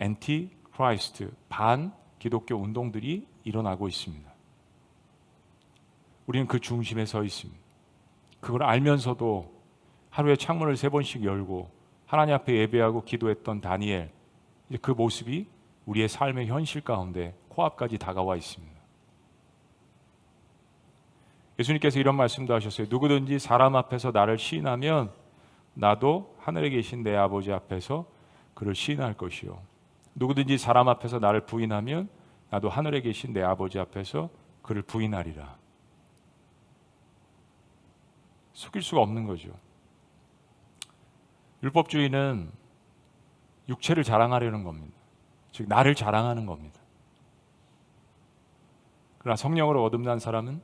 엔티 크라이스트, 반 기독교 운동들이 일어나고 있습니다. 우리는 그 중심에 서 있습니다. 그걸 알면서도 하루에 창문을 3번씩 열고 하나님 앞에 예배하고 기도했던 다니엘, 이제 그 모습이 우리의 삶의 현실 가운데 코앞까지 다가와 있습니다. 예수님께서 이런 말씀도 하셨어요. 누구든지 사람 앞에서 나를 시인하면 나도 하늘에 계신 내 아버지 앞에서 그를 시인할 것이요, 누구든지 사람 앞에서 나를 부인하면 나도 하늘에 계신 내 아버지 앞에서 그를 부인하리라. 속일 수가 없는 거죠. 율법주의는 육체를 자랑하려는 겁니다. 즉 나를 자랑하는 겁니다. 그러나 성령으로 거듭난 사람은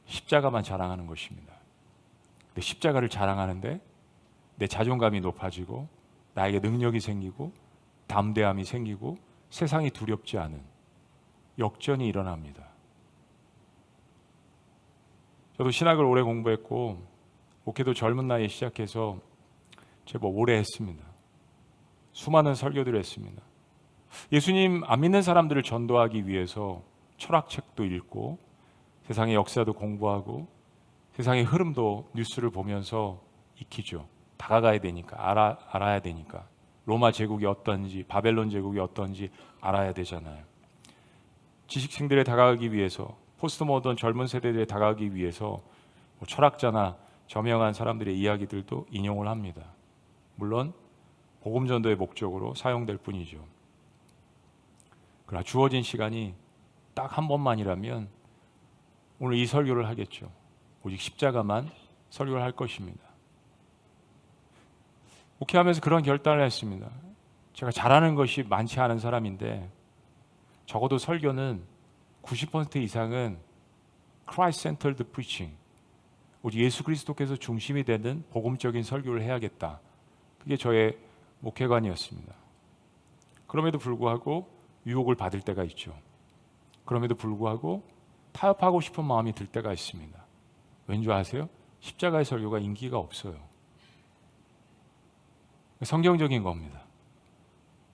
십자가만 자랑하는 것입니다. 근데 십자가를 자랑하는데 내 자존감이 높아지고 나에게 능력이 생기고 담대함이 생기고 세상이 두렵지 않은 역전이 일어납니다. 저도 신학을 오래 공부했고 목회도 젊은 나이에 시작해서 제법 오래 했습니다. 수많은 설교들을 했습니다. 예수님 안 믿는 사람들을 전도하기 위해서 철학책도 읽고 세상의 역사도 공부하고 세상의 흐름도 뉴스를 보면서 익히죠. 다가가야 되니까, 알아야 되니까. 로마 제국이 어떤지, 바벨론 제국이 어떤지 알아야 되잖아요. 지식층들에 다가가기 위해서, 포스트 모던 젊은 세대들에 다가가기 위해서 철학자나 저명한 사람들의 이야기들도 인용을 합니다. 물론 복음 전도의 목적으로 사용될 뿐이죠. 그러나 주어진 시간이 딱 한 번만이라면 오늘 이 설교를 하겠죠. 오직 십자가만 설교를 할 것입니다. 목회하면서 그런 결단을 했습니다. 제가 잘하는 것이 많지 않은 사람인데 적어도 설교는 90% 이상은 Christ-centered preaching, 오직 예수 그리스도께서 중심이 되는 복음적인 설교를 해야겠다. 그게 저의 목회관이었습니다. 그럼에도 불구하고 유혹을 받을 때가 있죠. 그럼에도 불구하고 타협하고 싶은 마음이 들 때가 있습니다. 왠지 아세요? 십자가의 설교가 인기가 없어요. 성경적인 겁니다.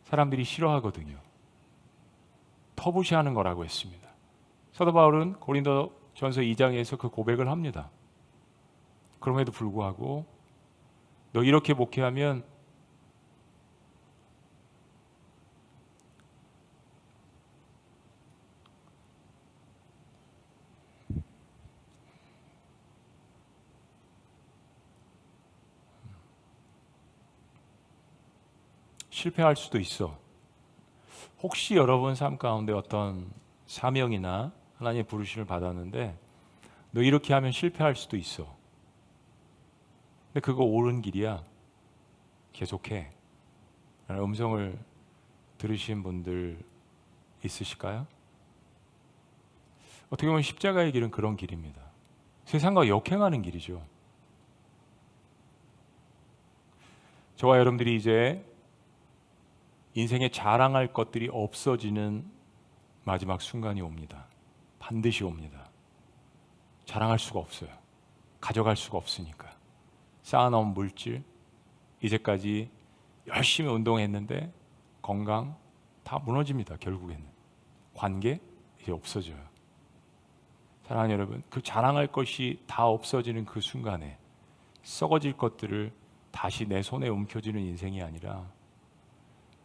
사람들이 싫어하거든요. 터부시하는 거라고 했습니다. 사도 바울은 고린도전서 2장에서 그 고백을 합니다. 그럼에도 불구하고 너 이렇게 목회하면 실패할 수도 있어. 혹시 여러분 삶 가운데 어떤 사명이나 하나님의 부르심을 받았는데 너 이렇게 하면 실패할 수도 있어. 근데 그거 옳은 길이야. 계속해. 라는 음성을 들으신 분들 있으실까요? 어떻게 보면 십자가의 길은 그런 길입니다. 세상과 역행하는 길이죠. 저와 여러분들이 이제 인생에 자랑할 것들이 없어지는 마지막 순간이 옵니다. 반드시 옵니다. 자랑할 수가 없어요. 가져갈 수가 없으니까. 쌓아놓은 물질, 이제까지 열심히 운동했는데 건강 다 무너집니다. 결국에는. 관계 이제 없어져요. 사랑하는 여러분, 그 자랑할 것이 다 없어지는 그 순간에 썩어질 것들을 다시 내 손에 움켜쥐는 인생이 아니라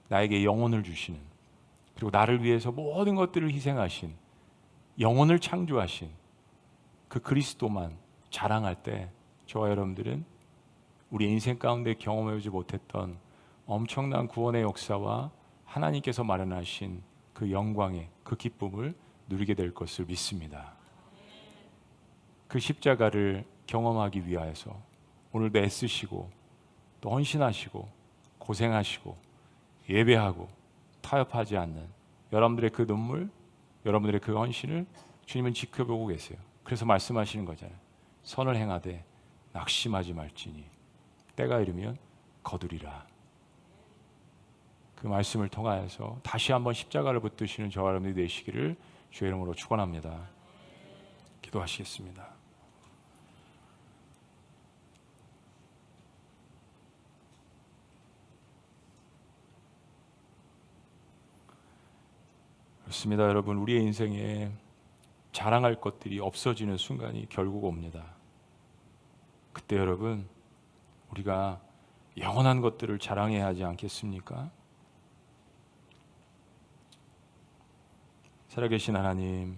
나에게 영혼을 주시는, 그리고 나를 위해서 모든 것들을 희생하신, 영혼을 창조하신 그 그리스도만 자랑할 때 저와 여러분들은 우리 인생 가운데 경험해보지 못했던 엄청난 구원의 역사와 하나님께서 마련하신 그 영광의 그 기쁨을 누리게 될 것을 믿습니다. 그 십자가를 경험하기 위하여서 오늘도 애쓰시고 또 헌신하시고 고생하시고 예배하고 타협하지 않는 여러분들의 그 눈물, 여러분들의 그 헌신을 주님은 지켜보고 계세요. 그래서 말씀하시는 거잖아요. 선을 행하되 낙심하지 말지니 때가 이르면 거두리라. 그 말씀을 통하여서 다시 한번 십자가를 붙드시는 저와 여러분들이 되시기를 주의 이름으로 축원합니다. 기도하시겠습니다. 그렇습니다. 여러분, 우리의 인생에 자랑할 것들이 없어지는 순간이 결국 옵니다. 그때 여러분, 우리가 영원한 것들을 자랑해야 하지 않겠습니까? 살아계신 하나님,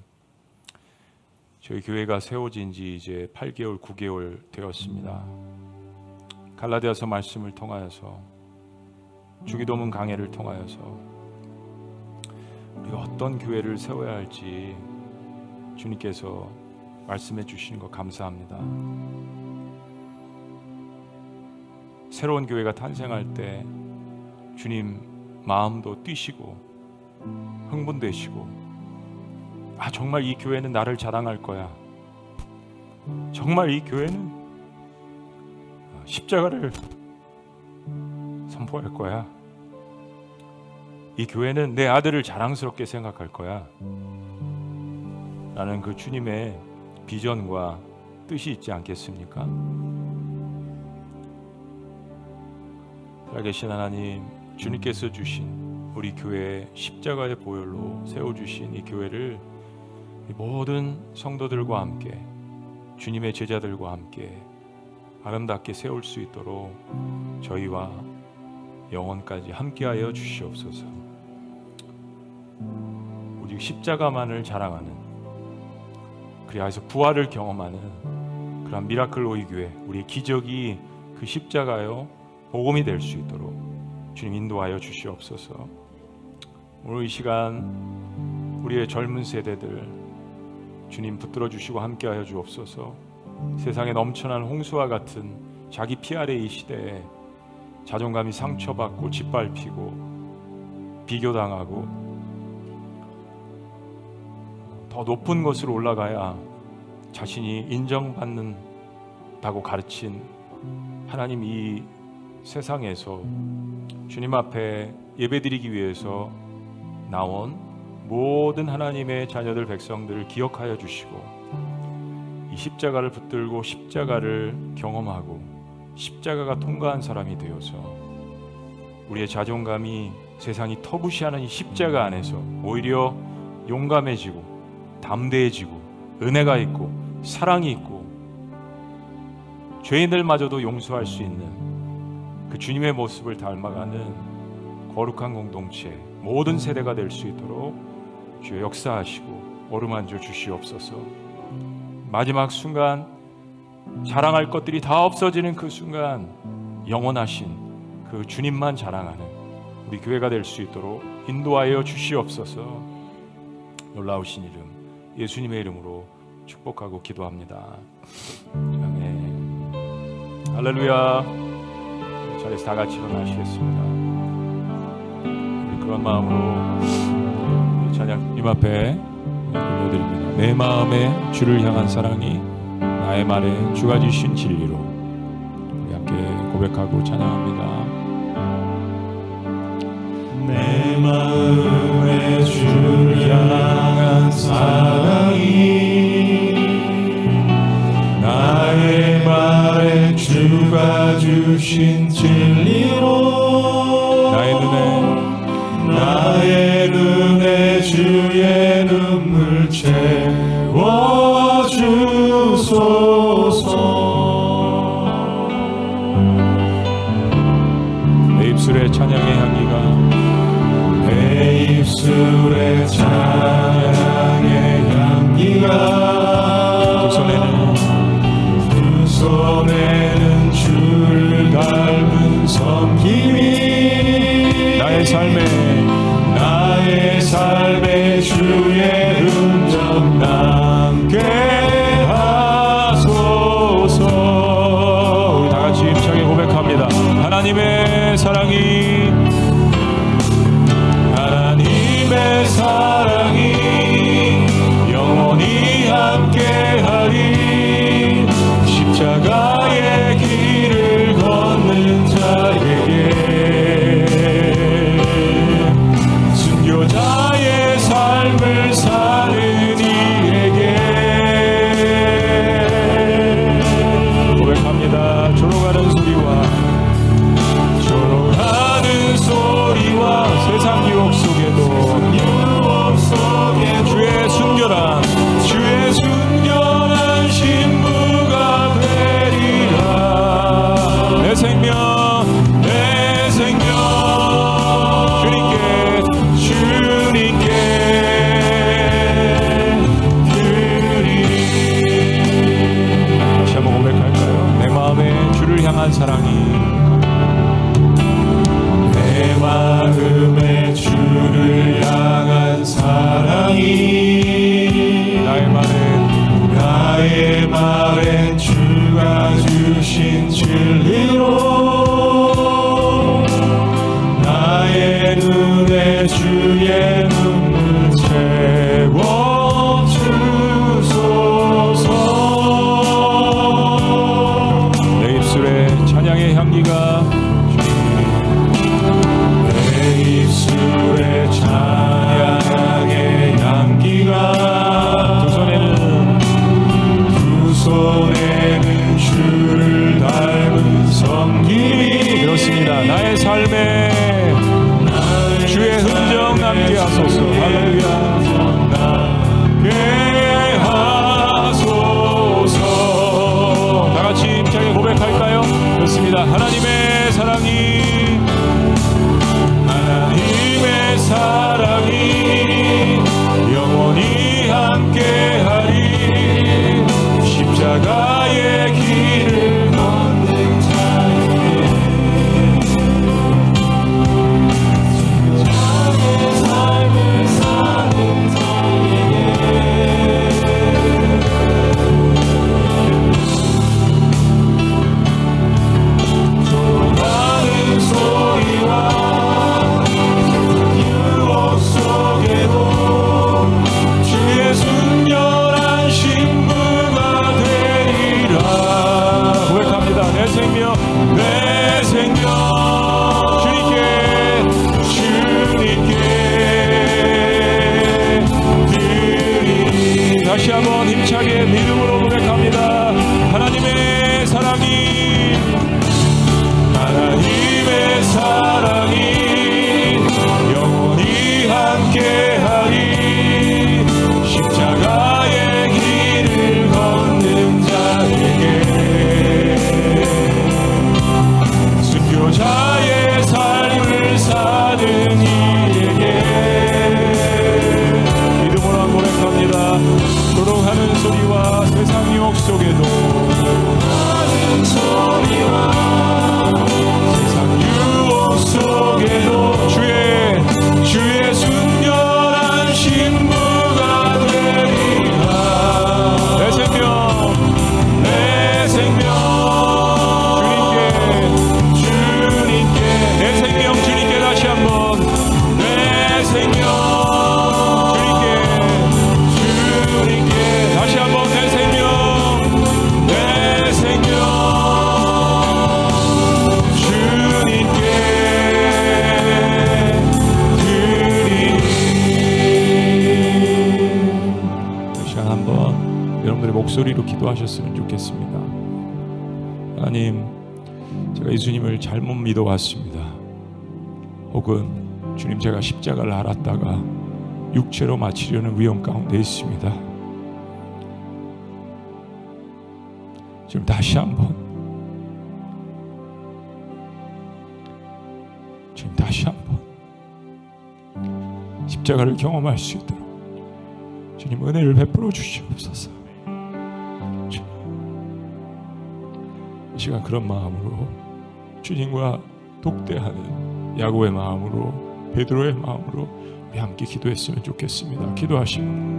저희 교회가 세워진 지 이제 8개월, 9개월 되었습니다. 갈라디아서 말씀을 통하여서, 주기도문 강해를 통하여서 우리가 어떤 교회를 세워야 할지 주님께서 말씀해 주시는 것 감사합니다. 새로운 교회가 탄생할 때 주님 마음도 뛰시고 흥분되시고, 정말 이 교회는 나를 자랑할 거야. 정말 이 교회는 십자가를 선포할 거야. 이 교회는 내 아들을 자랑스럽게 생각할 거야. 라는 그 주님의 비전과 뜻이 있지 않겠습니까? 살아계신 하나님, 주님께서 주신 우리 교회의 십자가의 보혈로 세워주신 이 교회를 모든 성도들과 함께, 주님의 제자들과 함께 아름답게 세울 수 있도록 저희와 영원까지 함께하여 주시옵소서. 오직 십자가만을 자랑하는, 그리하여서 부활을 경험하는 그런 미라클로이 교회, 우리의 기적이 그 십자가요 복음이 될 수 있도록 주님 인도하여 주시옵소서. 오늘 이 시간 우리의 젊은 세대들 주님 붙들어 주시고 함께하여 주옵소서. 세상에 넘쳐난 홍수와 같은 자기 피 아래 이 시대에 자존감이 상처받고 짓밟히고 비교당하고 더 높은 곳으로 올라가야 자신이 인정받는다고 가르친 하나님, 이 세상에서 주님 앞에 예배드리기 위해서 나온 모든 하나님의 자녀들 백성들을 기억하여 주시고 이 십자가를 붙들고 십자가를 경험하고 십자가가 통과한 사람이 되어서 우리의 자존감이 세상이 터부시하는 이 십자가 안에서 오히려 용감해지고 담대해지고 은혜가 있고 사랑이 있고 죄인들마저도 용서할 수 있는 그 주님의 모습을 닮아가는 거룩한 공동체 모든 세대가 될 수 있도록 주여 역사하시고 어루만져 주시옵소서. 마지막 순간 자랑할 것들이 다 없어지는 그 순간 영원하신 그 주님만 자랑하는 우리 교회가 될 수 있도록 인도하여 주시옵소서. 놀라우신 이름 예수님의 이름으로 축복하고 기도합니다. 아멘. 할렐루야. 자리에서 다 같이 일어나시겠습니다. 우리 그런 마음으로 찬양 주님 앞에 올려드립니다. 내 마음에 주를 향한 사랑이 나의 말에 주가 주신 진리로 우리 함께 고백하고 찬양합니다. 내 마음에 주를 향한 사랑이 나의 말에 주가 주신 진리로 나의 눈에 주의 눈물 채워주소서. 내 입술에 찬양의 향기가 내 입술에 찬양의 향기가 두 손에는 주를 닮은 섬김이 나의 삶에 주의 흔적 남게 하소서. 우리 다같이 힘차게 고백합니다. 하나님의 사랑이 영원히 함께하리. 십자가의 길을 걷는 자에게 순교자의 삶을 사는 이에게 고백합니다. 졸어가는 소리와 세상 유혹 속에도 주의 순결한 신부가 되리라. 내 생명 주님께 드리리. 다시 한번 고백할까요? 내 마음에 주를 향한 사랑이 내 마음에 주를 향한 사랑이 나의 말엔 주가 주신 진리로 나의 눈에 주의 눈물 채워주소서. 내 입술에 찬양의 향기가 입술에 찬양의 향기가 두 손에는 주를 닮은 섬김이 그렇습니다. 나의 삶에 주의 흔적 남게 하소서. 할렐루야. 남게 하소서. 다 같이 힘차게 고백할까요? 그렇습니다. 하나님의 사랑이 영원히 함께하리. 십자가의 길을 걷는 자에게 순교자의 삶을 사는 자에게 목소리로 기도하셨으면 좋겠습니다. 하나님, 제가 예수님을 잘못 믿어왔습니다. 혹은 주님, 제가 십자가를 알았다가 육체로 마치려는 위험 가운데 있습니다. 지금 다시 한번 십자가를 경험할 수 있도록 주님 은혜를 베풀어 주시옵소서. 주님, 이 시간 그런 마음으로 주님과 독대하는 야고의 마음으로, 베드로의 마음으로 우리 함께 기도했으면 좋겠습니다. 기도하십니다.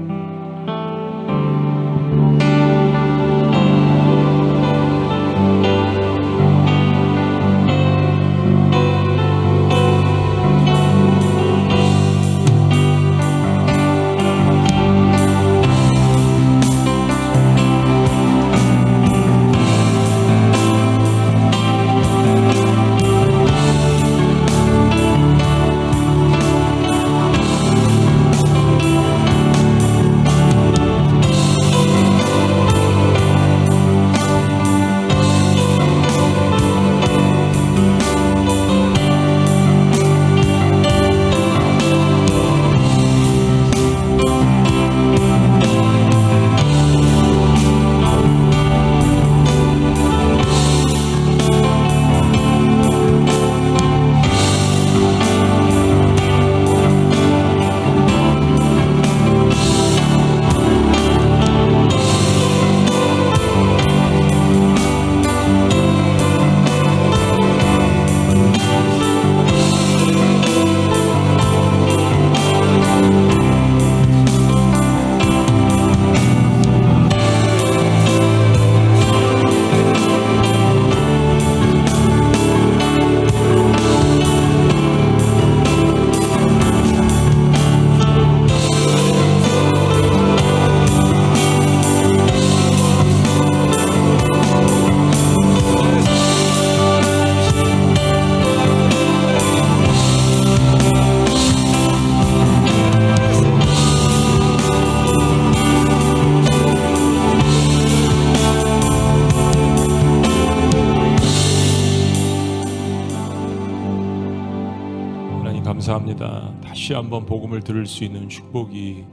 감사합니다. 다시 한번 복음을 들을 수 있는 축복이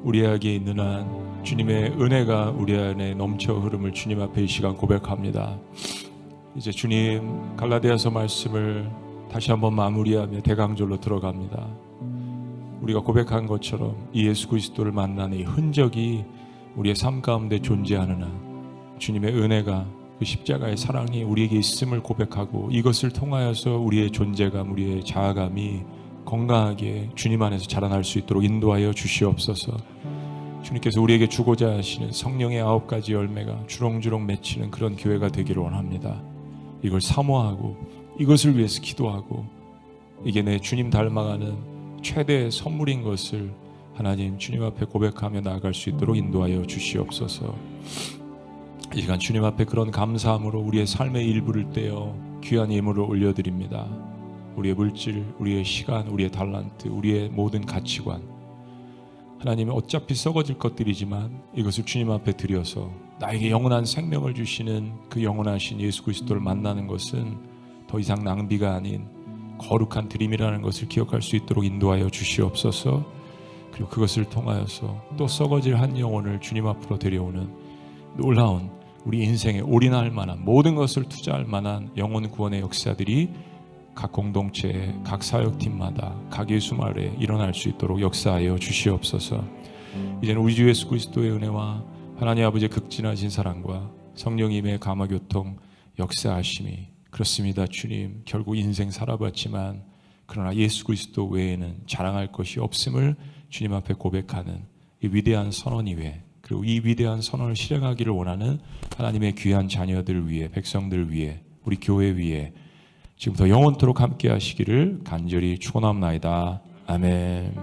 우리에게 있는 한 주님의 은혜가 우리 안에 넘쳐 흐름을 주님 앞에 이 시간 고백합니다. 이제 주님 갈라디아서 말씀을 다시 한번 마무리하며 대강절로 들어갑니다. 우리가 고백한 것처럼 이 예수 그리스도를 만나는 이 흔적이 우리의 삶 가운데 존재하는 한 주님의 은혜가, 그 십자가의 사랑이 우리에게 있음을 고백하고, 이것을 통하여서 우리의 존재감, 우리의 자아감이 건강하게 주님 안에서 자라날 수 있도록 인도하여 주시옵소서. 주님께서 우리에게 주고자 하시는 성령의 9가지 열매가 주렁주렁 맺히는 그런 교회가 되기를 원합니다. 이걸 사모하고 이것을 위해서 기도하고, 이게 내 주님 닮아가는 최대의 선물인 것을 하나님 주님 앞에 고백하며 나아갈 수 있도록 인도하여 주시옵소서. 이 시간 주님 앞에 그런 감사함으로 우리의 삶의 일부를 떼어 귀한 예물을 올려드립니다. 우리의 물질, 우리의 시간, 우리의 달란트, 우리의 모든 가치관, 하나님이 어차피 썩어질 것들이지만 이것을 주님 앞에 드려서 나에게 영원한 생명을 주시는 그 영원하신 예수 그리스도를 만나는 것은 더 이상 낭비가 아닌 거룩한 드림이라는 것을 기억할 수 있도록 인도하여 주시옵소서. 그리고 그것을 통하여서 또 썩어질 한 영혼을 주님 앞으로 데려오는 놀라운, 우리 인생에 올인할 만한, 모든 것을 투자할 만한 영혼 구원의 역사들이 각 공동체, 각 사역팀마다, 각 예수마을에 일어날 수 있도록 역사하여 주시옵소서. 이제는 우리 주 예수 그리스도의 은혜와 하나님 아버지의 극진하신 사랑과 성령님의 감화교통 역사하심이, 그렇습니다 주님, 결국 인생 살아봤지만 그러나 예수 그리스도 외에는 자랑할 것이 없음을 주님 앞에 고백하는 이 위대한 선언 이외에, 그리고 이 위대한 선언을 실행하기를 원하는 하나님의 귀한 자녀들 위해, 백성들 위해, 우리 교회 위에 지금부터 영원토록 함께 하시기를 간절히 축원합니다. 아멘.